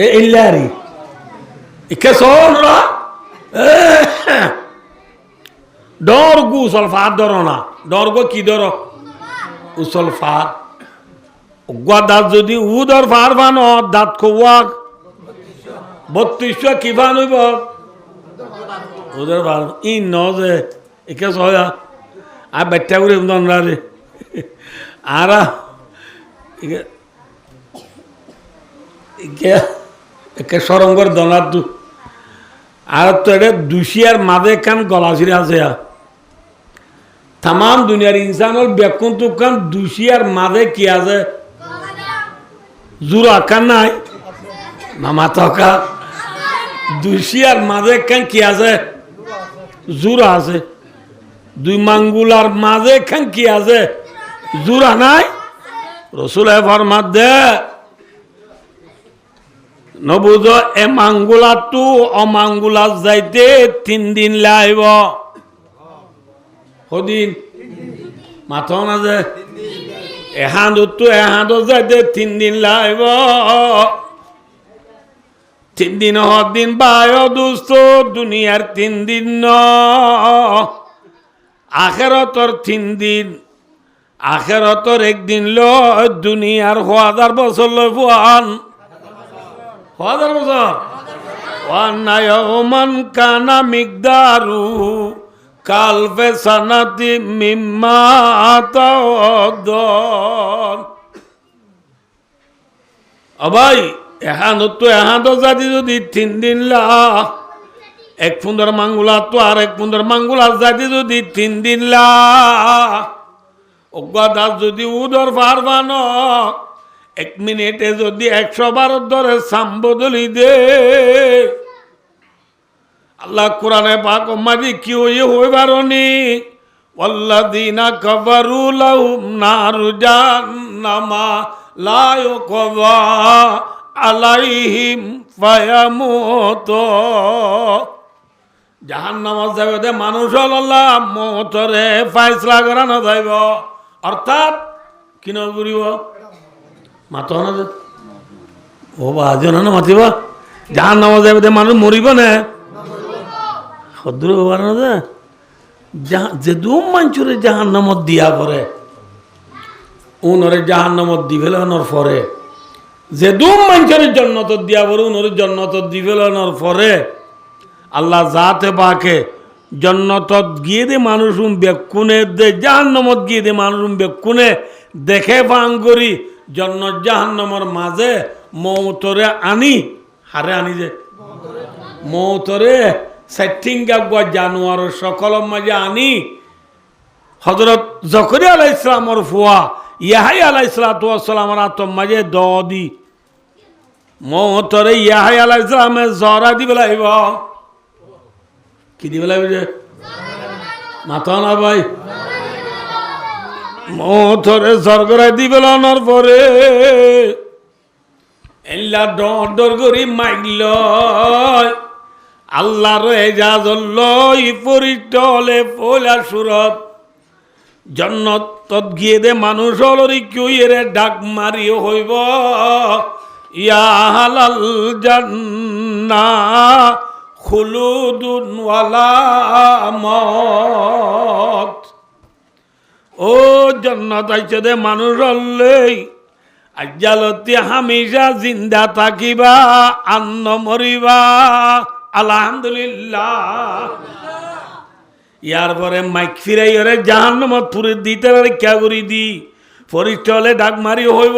এ ইল্লারি ইকে সোনরা ডর গু সলফা ধরো না ডর গো কি ধরো উসল ফা উগ্গা দাঁত যদি উদর ফার বান দাঁত খোয়া 3200 কি বান হইব উদর ফার ই ন যে একে সয়া আর বেটা করে দনরা রে আরা একে সরঙ্গর দনার দু আর তো এটা দুশিয়ার মাঝে কান গলা ছিঁড়ে আছে তাম দুনিয়ার ইনসানের বেকুন তুকান দুশিয়ার মাঝে কি আছে জোর আকার নাই মামা তকা দুশিয়ার মাঝে কান কি আছে জোর আছে 2 মাঙ্গুলার মাঝে কান কি আছে জোর নাই রসুল ফরমাত দে নবুজ এ মাঙ্গুলা টু অমাঙ্গুলা যাইতে 3 দিন লাইব হদিন মাথা না যে এহাঁদ তো এহাঁদ যাইতে 3 দিন লাইব 3 দিন হদিন বায় দুস্থ দুনিয়ার 3 দিন ন আখেরতর 3 দিন আখেরতর 1 দিন ল দুনিয়ার 1000 বছর লই ফুয়ান 1000 বছর ওয়ান্না ইয়াওমান কানা মিকদারু কালফে সানাতি মিম্মা তাওদ্দন ভাই এহাঁদ জাতি যদি 3 দিন লা 1 ফুন্দর মাঙ্গুলা তো আর 1 ফুন্দর মাঙ্গুলা জাতি যদি 3 দিন লা অজ্ঞা দাস যদি উদর পারবান 1 মিনিটে যদি 112 ধরে সাম্বদলি দে আল্লাহ কোরআনে পাক মাদি কি হইবারনি ওয়াল্লাযিনা কাফারু লাহুম নারু জাহান্নামা লা ইউকযা আলাইহিম ফায়ামুতু জাহান্নামে যাবে দে মানুষ আল্লাহ মওতরে ফয়সালা করানো যাইব অর্থাৎ কিন করিব মাতো না ও বাজে না মাতিব জাহান্নামে যাবে দে মানুষ মরিব না হদ্রু হবার না যে দুম মাঞ্চুরে জাহান্নামত দিয়া পরে উনরে জাহান্নামত দি ফেলানোর পরে যে দুম মাঞ্চুরে জন্নত দিয়া পরে উনরে জন্নত দি ফেলানোর পরে আল্লাহ জাতে পাকে জন্নতত গিয়ে দে মানুষ বেকুনে দে জাহান্নামত গিয়ে দে মানুষ বেকুনে দেখে পাঙ্গরি জন্নত জাহান্নামর মাঝে মৌতরে আনি হারে আনি যে মৌতরে সেটিংগা গুয়া জানোয়ার সকল মাঝে আনি হযরত জকরিয়া আলাইহিস সালামের ফুয়া ইয়াহয়া আলাইহিস সালামের আতম মাঝে দি মতরে ইয়াহয়া আলাইহিস সালামে জরা দি বলাইব কি দি বলাইব যে মাথা না ভাই মতরে জরগরা দি বলানোর পরে এল্লা ডর ডর করি মাইল আল্লাহর এজাজত লই পরিটলে পোলা সুরত জন্নত গিয়ে দে মানুষ অলরি কিউ এরে ডাক মারিও হইব ইয়া হালাল জান্নাহ খুলুদুন ওয়ালা মত ও জান্নাত আইছে দে মানুষ হলেই আজ্জালতি হামেশা জিন্দা থাকিবা আন্ন মরিবা আলহামদুলিল্লাহ ইয়ার পরে মাইক ফিরাই ওরে জাহান্নামত পুরে দিতে রক্ষা করি দি ফরিস্টলে ডাক মারি হইব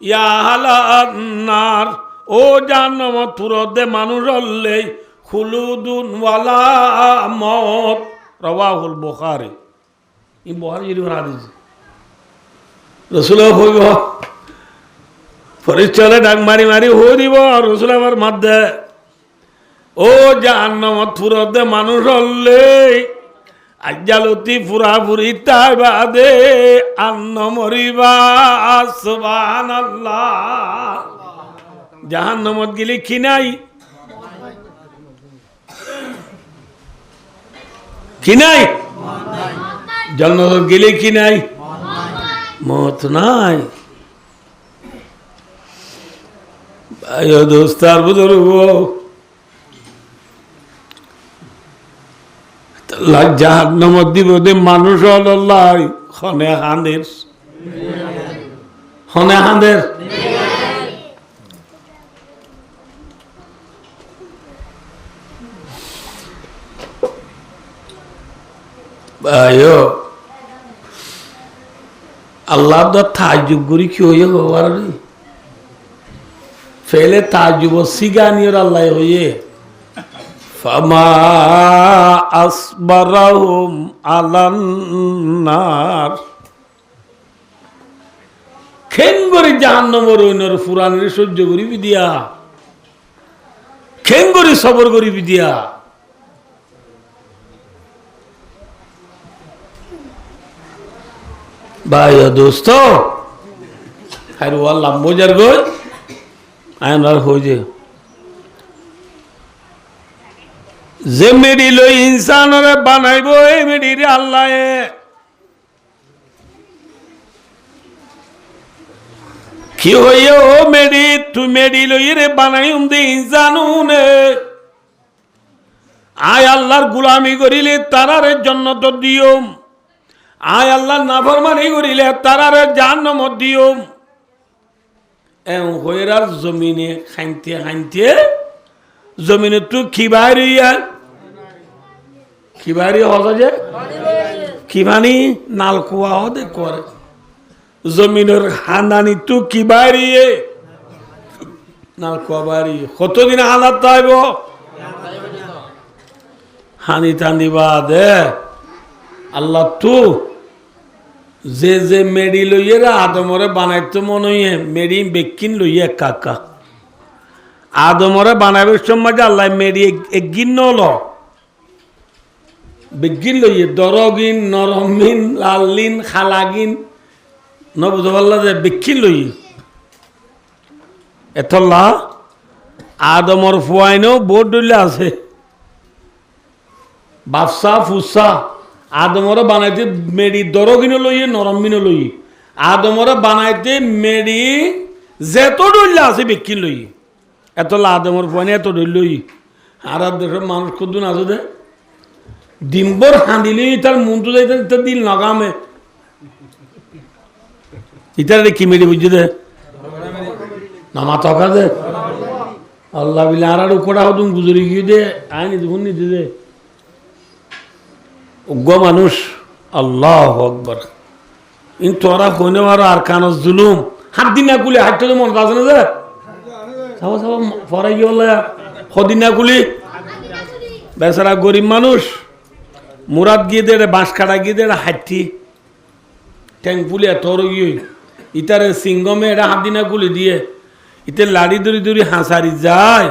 ইয়া হালান নার ও জাহান্নামত পুরতে মানুষ হলেই খুলুদুন ওয়ালা মত রাওয়াহুল বুখারী এই বুখারী শরীফের হাদিস রাসূল হইব ফরিস্টলে ডাক মারি মারি হই দিব রাসূল আমার মধ্যে ও জাহান্নামত পুরতে মানুষ হলেই আজ্জালতি পুরাপুরি তাই বাদে আন্ন মরিবা সুবহানাল্লাহ জাহান্নামত গেলে কি নাই কি নাই জান্নাত গেলে কি নাই মত নাই আয়ো দোস্তার বুজুর্গ জাহান্নামত দিব দে মানুষ আল্লাহ হনে হাঁদের আয়ো আল্লাহ তো তাজ্জুব করি কি হইয়ে হওয়ার ফেলে তাজ্জুব সিগানিয়র আল্লাহ হইয়ে ফামা আসবারাহুম আলান নার খেঙ্গরি জাহান্নামের ওইনর ফুরানের সহ্য করিবি দিয়া খেঙ্গরি সবর করিবি দিয়া ভাই দোস্ত আর ওয়াল্লাহ মজার গই আয়নার হইছে যে মেডি লই ইনসানরে বানাইব এই মেডিরে আল্লাহ কি হইয়ে ও মেডি তুই মেডি লই রে বানাইম দে ইনসানুনে আয় আল্লাহর গোলামি করিলে তারারে জান্নাত দিওম আয় আল্লাহর নাফরমানি করিলে তারারে জাহান্নামত দিওম এ হইরার জমিনে খাইতে খাইতে জমিনে তুই খিবারি হজা যে খিবানি নালকুয়া হদে করে জমিনের হানানি তু কিবারি নালকুয়া বাড়ি কতদিন হানাত তাইব হানি টানি বাদে আল্লাহ তু যে যে মেডি লইয়ে রা আদমরে বানাইতো মনে হইয়ে মেডি বেকিন লইয়ে কাকা আদমরে বানাইবে সময় আল্লাহ মেডি একগিন নল বেগিন লইয়ে দরগিন নরমিন লালিন খালাগিন নবুঝ পাল্লা যে বেকিন লইয়ে এতলা আদমর ফুয়াইনও বোর্ড ডলে আছে বাফসা ফুসা আদমরে বানাইতে মেডি দরগিন লইয়ে নরমিন লইয়ে আদমরে বানাইতে মেডি যেত ডলে আছে বেকিন লইয়ে এত আদমর ফোনে এত ধরলই আর দেশের মানুষ কদ্দুন আছে দে ডিম্বর হাঁদিলেই তার মনটো যাইতে তার দিল নাগামে ইতার কি মেরে বুঝছে দে নামা তকা দে আল্লাহ বিলে আর উপরা হতুন গুজরি গিয়ে দে আইনি দেখুন নিতে দে অজ্ঞ মানুষ আল্লাহ আকবার ইন তোরা কইনে আর কানস জুলুম হাত দিন না গুলে হাঁটতে তো মন আছে না দে সাবা সাবা ফরাই গিয়ে বললে সদিনা গুলি বেচারা গরিব মানুষ মুরাদ গিয়ে দে বাঁশ কাটা গিয়ে দে হাঁটি ট্যাং পুলিয়া তোর গিয়ে ইতারে সিংগমে এটা হাত দিনা গুলি দিয়ে ইতে লাড়ি দড়ি দড়ি হাঁসারি যায়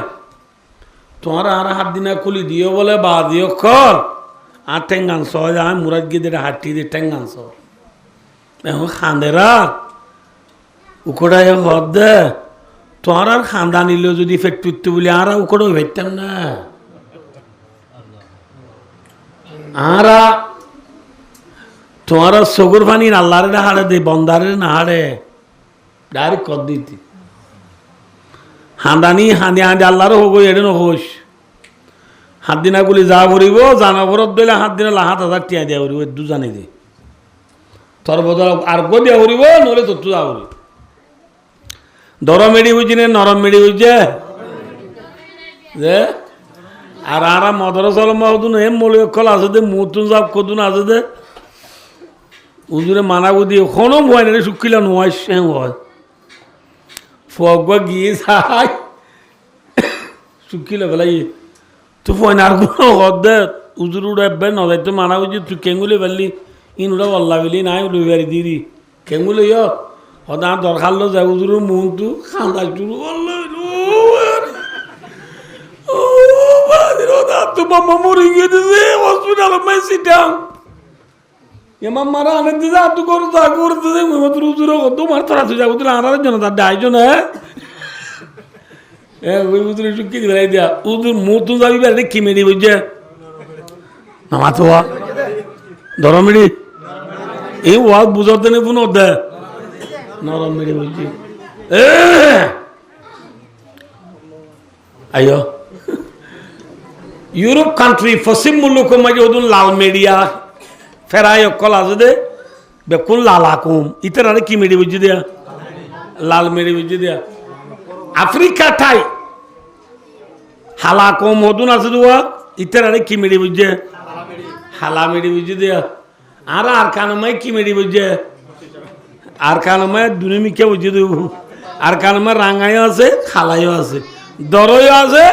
তোমার আর হাত দিনা খুলি দিও বলে বা দিও কর আর ঠেঙ্গান সহ যায় মুরাদ গিয়ে দে হাঁটি দিয়ে ঠেঙ্গান সহ এখন খান্দেরা উকড়ায় হদ দে তোমার আর খান্দা নিলেও যদি ফেট টুটতে বলি আর উকড়াও ভেটতাম না আর তোমার সগুর পানি আল্লাহরে না হাড়ে দে বন্দারে না হাড়ে ডাইরেক্ট কর দিতি হাঁদানি হাঁদি হাঁদি আল্লাহর হোক এড়ে নহস হাত দিনাগুলি যা ভরিব জানাবরত দিলে হাত দিনে 7,000 টিয়া দিয়া ভরিব দুজানি দি তোর বদল আর গো দিয়া ভরিব নহলে তোর যা ভরিব দরম মেডি হয়েছি না নরম মেডি হয়েছে যে আর আরা মদরসল মহদুন এম মলে কল আছে দে মুতুন যাব কদুন আছে দে উজুরে মানাবো দিয়ে কোনো ভয় না শুকিলা নোয়াই সেং হয় ফগ গিয়ে যাই শুকিলে বেলাই তো ফয়না আর কোনো হদ দে উজুর উড়াইবে নজাই তো মানা বুঝি তুই কেঙ্গুলি বেললি ইন উড়া বল্লা বেলি নাই উড়ে বেরি দিদি কেঙ্গুলি হদা দরকার লো যায় উজুরের মনটু খান্দাই টুরু তোমার মরে গিয়ে দিছে হসপিটাল মাই সিট ডাউন এমাম মারা আনে দিছে আতু করে যা করতে যে মই মাত্র উজুর তোমার তোরা তুই যাবো তুই আনার জন্য তার ডাইজন ওই উজুরে শুকিয়ে দিবে দিয়া উজুর মতো যাবি বেড়ে কি মেরি বুঝছে নামা তো ধরো মেরি এই ওয়াক বুঝাতে নেই পুনঃ দে নরম মেরি বুঝছি আইও ইউরোপ কান্ট্রি পশ্চিম মুলুক মাঝে ওদুন লাল মেডিয়া ফেরাই অকল আছে দে বেকুন লালা কুম ইতার কি মেডি বুঝি দিয়া লাল মেডি বুঝি দিয়া আফ্রিকা ঠাই হালা কম ওদুন আছে দুয়া ইতার কি মেডি বুঝছে হালা মেডি বুঝি দিয়া আর কানমাই কি মেডি বুঝছে আর কানমাই দুনিমিকে বুঝি দেব আর কানমাই রাঙাইও আছে খালাইও আছে দরইও আছে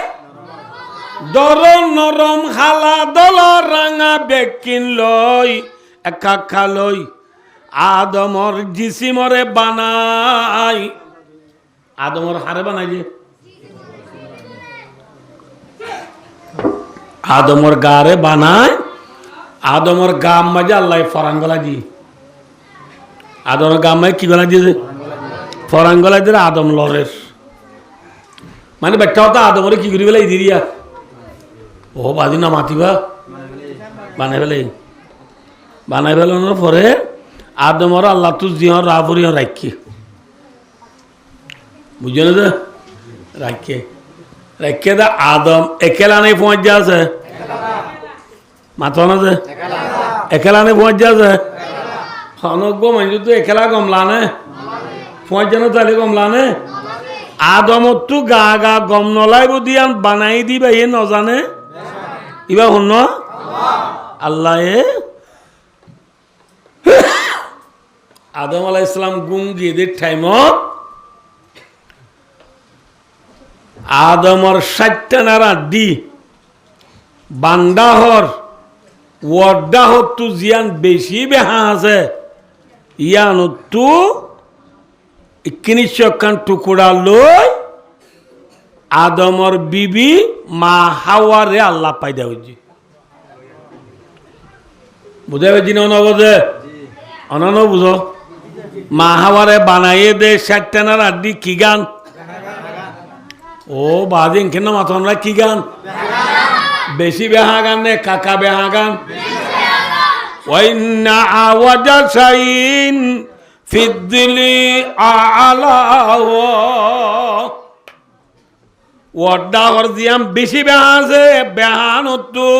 দর নরম খালা দল রাঙা বেকিন লই একা খালই আদমর জিসিমরে বানাই আদমর হারে বানাই যে আদমর গারে বানায় আদমর গাম মাঝে আল্লাহ ফরান গলা দি আদমর গাম মাঝে কি গলা দিয়েছে ফরান গলা দিয়ে আদম লরের মানে ব্যাখ্যা হতো আদমরে কি করি বেলাই দিরিয়া ও বাজি না মাতিবা বানাই ফেলানোর পরে আদমর আল্লাহ তু জিহর রাফরিও রাখি বুঝছো না যে রাখে দা আদম একেলা নেই পৌঁছ আছে মাথা না যে একেলা নেই পৌঁছ আছে অনজ্ঞ মানুষ তো একেলা গমলা নে পৌঁছ জানো তাহলে গমলা নে আদমত তো গা গম নলাইব দিয়া বানাই দিবা এ নজানে ইবা শুন আল্লাহ আদম আলাইহিস সালাম গুম দিয়ে দে টাইমত আদমর 60টা নারা দি বান্দাহর ওয়াডাহর তু জিয়ান বেশি বেহা আছে ইয়ান তু 21 খান টুকুরা লই আদমর বিবি মা হাওয়ারে আল্লাহ পাইদা হইছে বুঝাবে জিন নবজে অনন বুঝো মা হাওয়ারে বানাইয়ে দে 60টা নারা দি কি গান ও বাদিন কেন মাথা কি গান বেশি বেহা গান নে কাকা বেহা গান ওয়াইন্না আওয়াজা শাইন ফিদ্দিলি আলা ওয়াডা হরজিয়াম বেশি বেহা আছে বেহান তো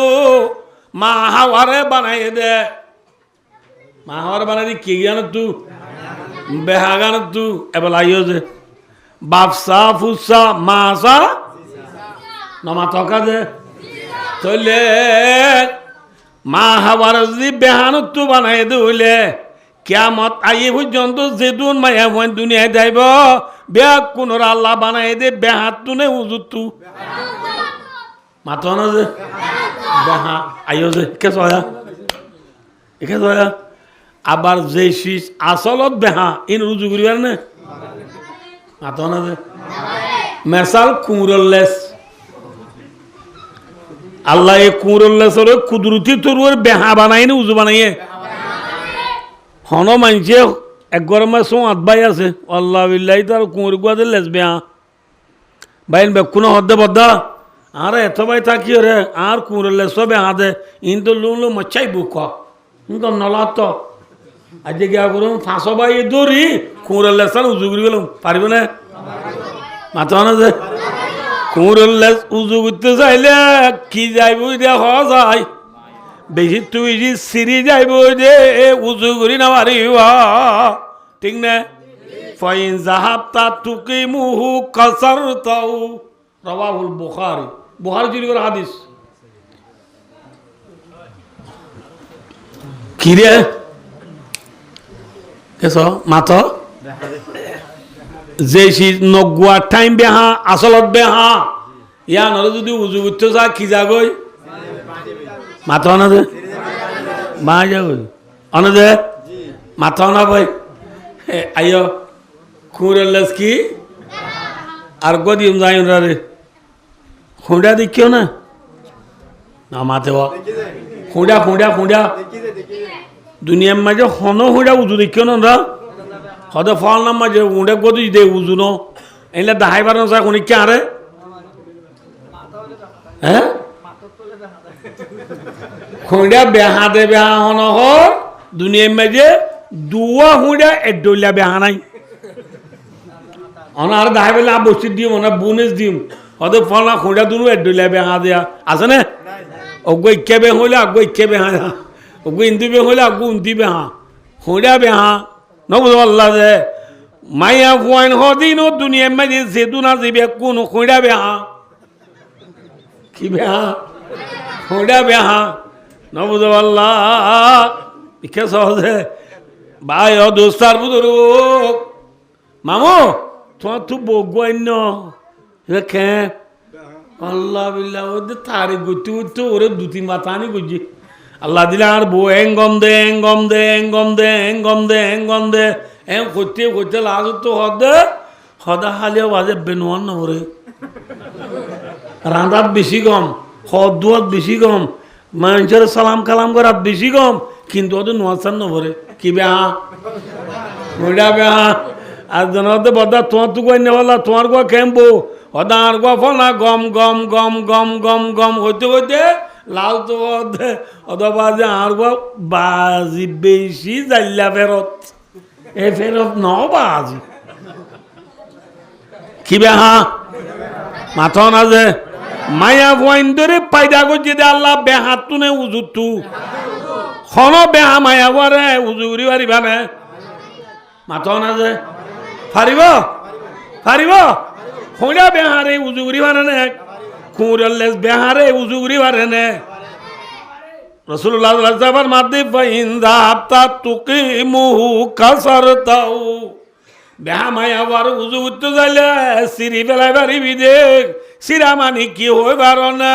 মা হাওয়ারে বানাই দে মা হাওয়ারে বানাই দি কি গান তু বেহা গান তু এবার আইও যে বাপসা ফুসা মাসা নমা তকা দে চলে মা হাওয়ার যদি বেহানত তু বানাই দিলে কিয়ামত আই পর্যন্ত যেদুন মায়া হন দুনিয়ায় যাইব বেয়া কোনর আল্লাহ বানাই দে বেহাত তু নে উজুত তু মাথা না যে বেহা আইও যে কে সয়া একে সয়া আবার যে শীষ আসলত বেহা ইন রুজু করিবার না মাত না যে মেসাল কুমরল্লেস আল্লাহ এই কুমরল্লেসর কুদরতি তরুয়ার বেহা বানাই না উজু বানাইয়ে হন মানছে এক গরমে সো আতবাই আছে আল্লাহ বিল্লাহি তার কুমর গুয়াদের লেস বেহা বাইন বেকুনো হদ্দে বদ্দা আর এত ভাই থাকি রে আর কুমরল্লেস বেহা দে ইন তো লুন মচ্ছাই বুক ইনতো নলাত আজ গিয়া করুন ফাঁসো ভাই দৌড়ি কুমরল্লেস উজু করি গেলাম পারিব না মাথা না যে কুমরল্লেস উজু করতে চাইলে কি যাইব দে হ যায় বেশি তুই যে সিঁড়ি যাইব যে উজু করি না পারিবা ঠিক না ফাইন জাহাবতা তুকি মুহু কাসারতাউ রাওয়াহুল বুখারী বুখারী শরীফের হাদিস কি রে কেস মাথা যে নগুয়া টাইম বেহা আসলত বেহা ইয়া নলে যদি উজু করতে যা কি যাগই মাথা না দে মা যাবো অনে দে মাথা না ভাই আইও কুমরল্লেস কি আর গদিম যাই রে খুঁড়া দেখিও না না মাথে খুঁড়া খুঁড়া খুঁড়া দুনিয়ার মাঝে হন হুঁড়া উজু দেখিও না হদে ফল নাম মাঝে উঁড়ে গদি দে উজু ন এলে দাহাইবার না কোন কে আরে হ্যাঁ খুঁড়া বেহা দে বেহা হন হ দুনিয়ার মাঝে দুয়া হুঁড়া এডলিয়া বেহা নাই অনার দাহাই বেলা বসি দিম ওনা বুনেস দিম হদে ফল না খুঁড়া দুনু এডলিয়া বেহা দেয়া আছে না অগ্য ইকে বে হইলে আগ্য ইকে বেহা অগ্য ইন্দি বে হইলে আগ্য উন্দি বেহা খুঁড়া বেহা নবুঝ আল্লাহ যে মাইয়া ফুয়াইন হদিন ও দুনিয়ার মাঝে যেদু না যাবে কোন খুঁড়া বেহা কি বেহা খুঁড়া বেহা নবুঝ আল্লাহ ইকে সহজে ভাই ও দোস্তার বুধুর মামু তোমার তো বগুয়ান্য কে আল্লাহ বিল্লাহ ওদের তারে গতি করতে ওরে দু তিন মাথা আনি গুজি আল্লাহ দিলে আর বউ এঙ্গম দে এঙ্গম দে এঙ্গম দে এঙ্গম দে এঙ্গম দে এং করতে করতে লাজ তো হদে হদা হালিয়া বাজে বেনোয়ান নভরে রাঁধাত বেশি কম হদুয়াত বেশি কম মানুষের সালাম কালাম করাত বেশি কম কিন্তু ওদের নোয়াচান নভরে কি বেহা ওইটা বেহা আর জনতে বদা তোমার তো কই নেওয়ালা তোমার গো কেমবো হদা আর গো ফলা গম গম গম গম গম গম হইতে হইতে লাল তো অথবা যে আর গো বাজি বেশি জাল্লা ফেরত এ ফেরত ন বাজি কি বেহা মাথা না যে মায়া বইন ধরে পায়দা করছে দে আল্লাহ বেহাত তুনে উজুত তু খন বেহা মায়া বরে উজু করি পারিবা না মাথা না যে পারিব পারিব খুঁড়া বেহারে উজু করি পারে না কুমরল্লেস বেহারে উজু করি পারে না রাসূলুল্লাহ সাল্লাল্লাহু আলাইহি ওয়াসাল্লাম মাদ্দি ফাইন যাবতা তুকিমুহু কাসারতাউ বেহা মায়া বার উজু করতে যাইলে সিঁড়ি বেলায় পারিবি দেখ সিরা মানে কি হই পার না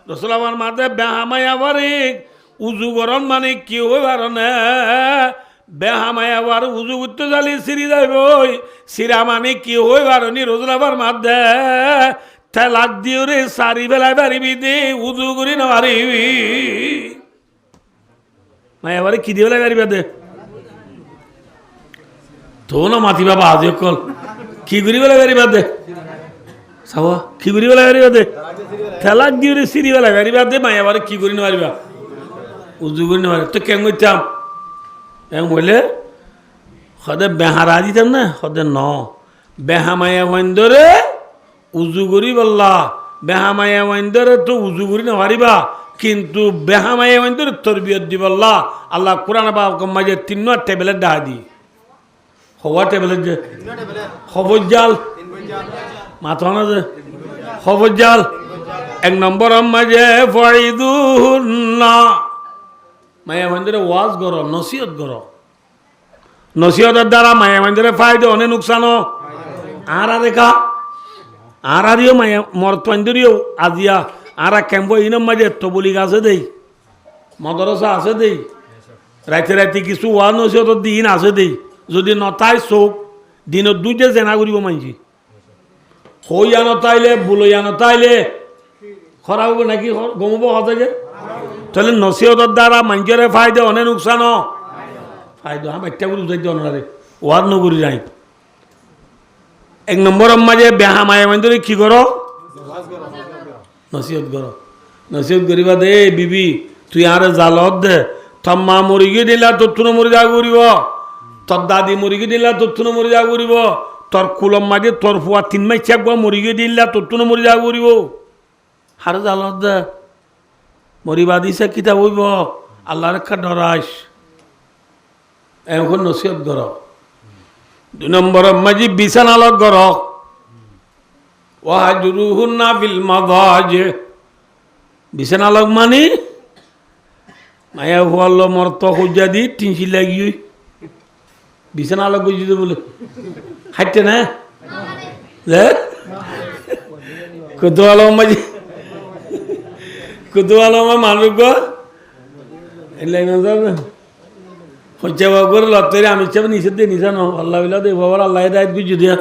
রাসূল আমার মাঝে বেহা মায়া বারি উজু গরম মানে কি হই পার না বেহা মায়া বার উজু করতে যালি সিঁড়ি যাইব সিরা মানে কি হই পারনি রাসূল আমার মাঝে তেলাক দিও রে সারি বেলায় পারিবি দে উজু করি না পারিবি মায়া বারে কি দিয়ে বেলায় পারিবা দে তো না মাতি বাবা আজ কল কি করি বেলা বেরিবা দে সাবা কি করি বেলা বেরিবা দে তেলাক দিও রে সিঁড়ি বেলা বেরিবা দে মায়া বারে কি করি না পারিবা উজু করি না পারি তো কেন করতাম এম বলে সদে বেহারা দিতাম না সদে ন বেহা মায়া বন্ধরে উজু করি বললা বেহা মায়া বন্ধরে তো উজু করি না পারিবা কিন্তু বেহা মায়া বন্ধরে তরবিয়ত দি বললা আল্লাহ কোরআন বা মাঝে তিন টেবিলের ডাহা দি হওয়া টেবিলের যে খবর জাল মাথা না যে খবর জাল এক নম্বর মাঝে ফাইদুন্না মায়া মন্দিরে ওয়াজ গর নসিহত গর নসিহতের দ্বারা মায়া মন্দিরে ফায়দা অনেক নুকসান আর রেখা আর আরিও মায়া মরতরিও আজিয়া আর ক্যাম্প ইনম মাঝে তবলিগ আছে দেই মদরসা আছে দেই রাইতে রাইতে কিছু ওয়ান নসিহত দিন আছে দেই যদি নতাই চোখ দিনত দুইটা জেনা কৰিব মানছি হইয়া নতাইলে বুলইয়া নতাইলে খরা হব নাকি গমব হতে তাহলে নসিহতর দ্বারা মানুষের ফায়দা অনেক নোকসান ফায়দা আমি একটা করে উঠাই দিও না ওয়ার নগরী যাই এক নম্বর মাঝে বেহা মায়া মাইন্দরে কি করো নসিহত করো নসিহত করিবা দে বিবি তুই আর জালত দে তোর মা মরি গিয়ে দিলা তোর তুনো মরি যা করিব তোর দাদি মরি গিয়ে দিলা তোর তুনো মরি যা করিব তোর কুলম মাঝে তোর ফুয়া 3 মাস চাকবা মরি গিয়ে দিলা তোর তুনো মরি যা করিব হার জালত দে মরিবা দিছে কিতা হইব আল্লাহর একটা ডরাইস এখন নসিহত কর 2 নম্বর মাঝে বিছানা লগ কর ওয়াজরুহুন্না ফিল মাদাজি বিছানা লগ মানি মায়া হল মর্ত খুঁজা দি টিনসি লাগি বিছানা লগ বুঝিতে বলে হাঁটতে না কত আলম মাঝে কত আলম মানুষ গো এলাই না যাবে হচ্ছে বাবুর লত্তরে আমি চাপ নিচে দিয়ে নিচা ন আল্লাহ বিল্লাহ দে বাবার আল্লাহ দায়িত্ব বুঝি দিয়া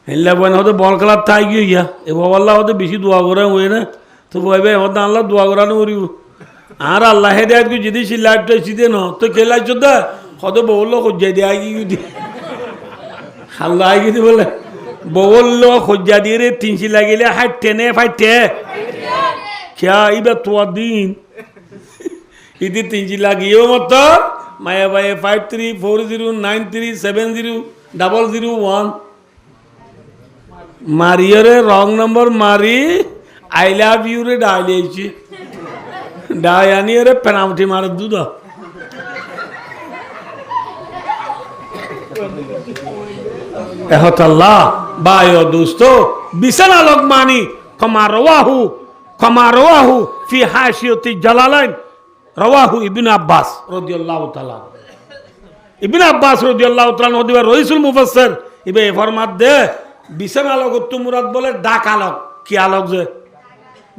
হেল্লা বয় না হতে বল খেলার থাই গিয়া এ বাবা আল্লাহ হতে বেশি দোয়া করে হয়ে না তো বই ভাই হতে আল্লাহ দোয়া করানো করিব আর আল্লাহ দায়িত্ব যদি সিলাইটটা সিদে ন তো খেলাই চোদ্দ হতে বললো খোঁজাই দিয়ে আগে গিয়ে আল্লাহ আগে দিয়ে বলে বললো খোঁজা দিয়ে রে 3 লাগিলে হাঁটতে নে ফাইটে খেয়া এইবার তোয়ার দিন ইদি 3 লাগিয়েও মতো মায়া ভাই 534093370001 মারিয়রে রং নম্বর মারি আই লাভ ইউ রে ডাইলেছি ডায়ানি রে পেনাল্টি মারে দুধ এহতাল্লাহ বায়ো দোস্ত বিছানা লগ মানি কমা রওয়াহু ফি হাশিয়তি জালালাইন রওয়াহু ইবনে আব্বাস রাদিয়াল্লাহু তাআলা ইবনে আব্বাস রাদিয়াল্লাহু তাআলা নদিবা রইসুল মুফাসসির ইবে ফরমাত দে বিছানা লগত মুরাদ বলে ডাকালক কি আলোক যে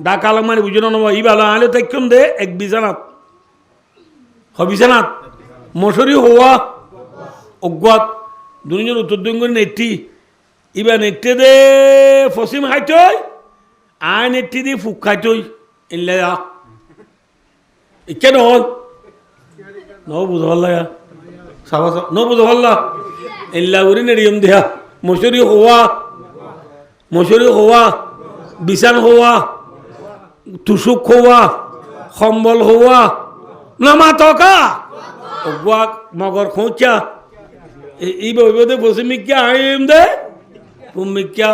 ডাকালক মানে বুঝুন না ই ভালো আলে তাইকম দে এক বিছানাত বিছানাত মশরি হওয়া অজ্ঞাত দুনিয়ার উত্তর দিন নেটি ইবা নেটে দে ফসিম খাইতই আই নেটি দি ফুক খাইতই ইল্লা কেন ন বুঝল ন বুঝল এল্লা উড়ি নেড়িয়ম দেয়া মশুরি হওয়া বিছান হওয়া তুসুক হওয়া সম্বল হওয়া নামা টকা অগুয়াক মগর খোঁচা এই বইবদে বসে মিক্যা আইম দে মিক্যা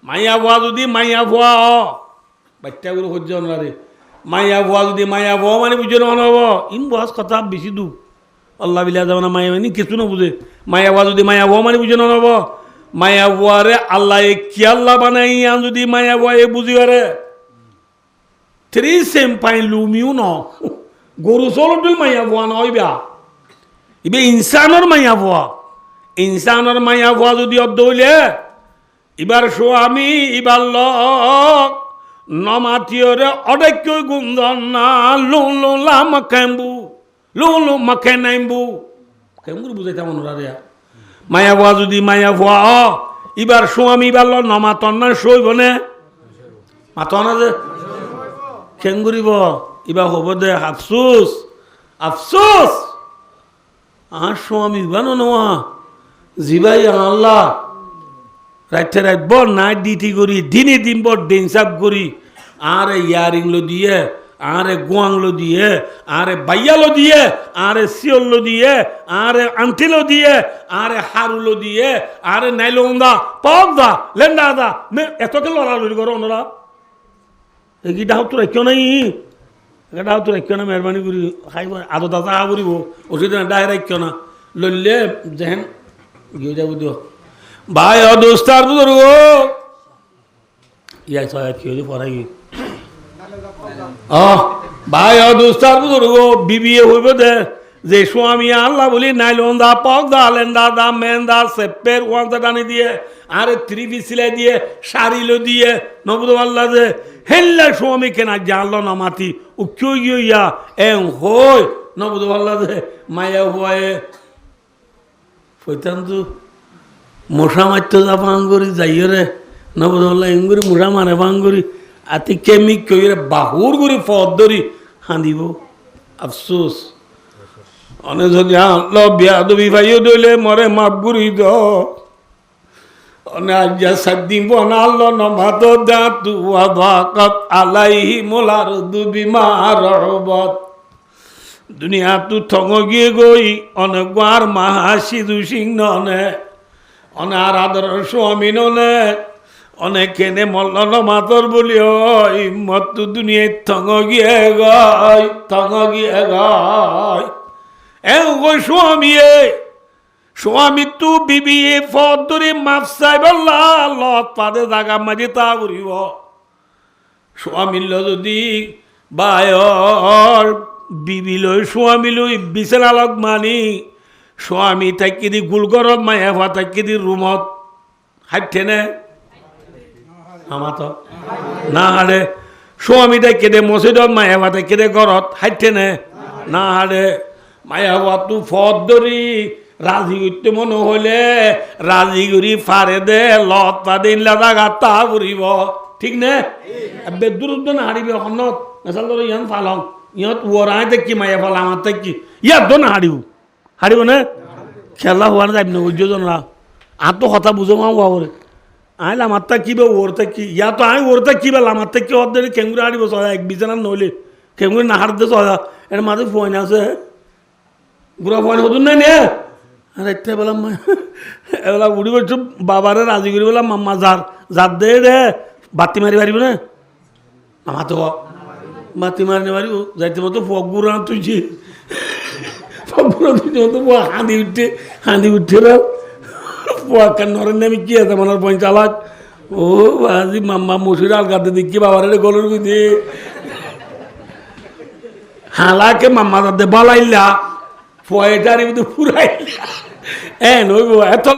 মাইয়া ভুয়া যদি মাইয়া ভুয়া বাচ্চাগুলো সহ্য নারে মাইয়া ভুয়া যদি মাইয়া ভুয়া মানে বুঝে নহব ইন বহাজ কথা বেশি দু আল্লাহ বিলা যাব না মায়া মানে কিছু না বুঝে মায়া ভুয়া যদি মায়া ভুয়া মানে বুঝে নহব মায়া ভুয়ারে আল্লাহ কি আল্লাহ বানাই যদি মায়া ভুয়া এ বুঝিবারে 3 সেম পাই লুমিও ন গরু চলতো মায়া ভুয়া নইবা ইবে ইনসানের মায়া ভুয়া যদি অদ্দইলে এবার স্বামী এবার লক নমাতিয়রে অডৈক্য গুন্দন না লোলা মাকেম্বু লোলো মাকে নাইম্বু কেমন বুঝাইতে মনে রে মায়া ভুয়া যদি মায়া ভুয়া এবার স্বামী এবার নমাতন না সইব নে মাতন যে খেঙ্গুরিব এবার হব দে আফসোস আর স্বামী বানো নোয়া জিবাই আল্লাহ রাইতে রাত বর নাইট ডিউটি করি দিনে দিন বর ডেন্সাপ করি আরে ইয়ারিং লো দিয়ে আরে গোয়াংলো দিয়ে আরে বাইয়ালো দিয়ে আরে সিওলো দিয়ে আরে আন্টিলো দিয়ে আরে হারুলো দিয়ে আরে নাইলোন্দা পক দা লেন্ডা দা এতকে লড়ালড়ি করো ওনারা এই ডাউ তো রাখিও নাই ডাউ তো রাখিও না মেহরবানি করি খাইব আদত আদা করিব ওষুধ ডাই রাখিও না লইলে যেহেন গিয়ে যাব দিও ভাই দোস্তার বুজুর্গ ইয়াই ছয় কি হয়েছে পড়াই ভাই দোস্তার বুজুর্গ বিবিএ হইব দে যে স্বামী আল্লাহ বলি নাইলন দা পক দা লেন্দা দা মেন দা সেপের ওয়ানটা টানি দিয়ে আরে থ্রি পিস সিলাই দিয়ে শাড়িলো দিয়ে নবদ আল্লাহ যে হেল্লা স্বামী কেনা জানলো না মাতি ও কেউ ইয়া এং হই নবদ আল্লাহ যে মায়া হয়ে ফৈতান্তু মশা মারতে যা পাঙ্গরি যাইও রে নবদ আল্লাহ এঙ্গুরি মশা মারে পাঙ্গরি আতি কেমিক কইরে বাহুর করে পদ ধরি হাঁদিব আফসোস অনেক যদি আনলো বিয়াদবি ভাইও দইলে মরে মাপ গুড়ি দ অনেক আজ্ঞা সাদ্দিন বনালো নমাত দাঁতু আধাকাত আলাইহি মোলার দুবিমার রহবত দুনিয়া তু ঠঙ গিয়ে গই অনেক আর মাহাসি দুসিং ননে অনেক আর আদর স্বামী ননে অনেক কেনে মল্ল মাতর বলি ওই মত দুনিয়ায় ঠঙ গিয়ে গয় স্বামী তু বিবি ফদরি মাফসাই বল্লা লত পাদে জাগা মাঝে তা উড়িব স্বামীর যদি বায়র বিবি লই স্বামী লই বিছানা লগ মানি স্বামী থাকি দি গুলগরত মায়া হওয়া থাকি দি রুমত হাঁটছে নে আমার তো না হারে স্বামী থাকি দে মসজিদত মায়া হওয়া থাকি দে ঘরত হাঁটছে নে না হারে মায়া হওয়া তু ফদ ধরি রাজি করতে মনে হইলে রাজি করি ফারে দে লত পা দিন লাগা তা উড়িব ঠিক নে বেদুরুদ্ধ না হারিবি হনত নেশাল ধরে ইয়ান ফালং ইহঁত ওরাই দেখি মায়া ফাল আমার দেখি ইয়াত তো না হারিব না খেলা হওয়ার যাবি না ওইজন আর তো কথা বুঝো মা বাবরে আইলে আমার তা কি বে ওর কি ইয়া তো আই ওর কি বেলা আমার কি ওর দেরি কেঙ্গুরি হারিব সদা এক বিছানা নইলে কেঙ্গুরি না হারতে সদা এর মাঝে ফোন আছে গুড়া ফোন হতুন নাই নে আর একটা বললাম এবেলা উড়ি বলছো বাবারে রাজি করি বললাম মাম্মা যার দে রে বাতি মারি পারিব না আমার তো বাতি মারি পারিব যাইতে মতো ফগুরা তুইছি ফগুরা তুইছি মতো হাঁদি উঠছে রে পোয়াকার নরেন আমি কি আছে মনের 50 লাখ ও আজি মাম্মা মসুর আলগাতে দেখি বাবারে গলুর বিধি হালাকে মাম্মা তাদের বলাইলা ফয়েটারি ফুরাইলা নইব এত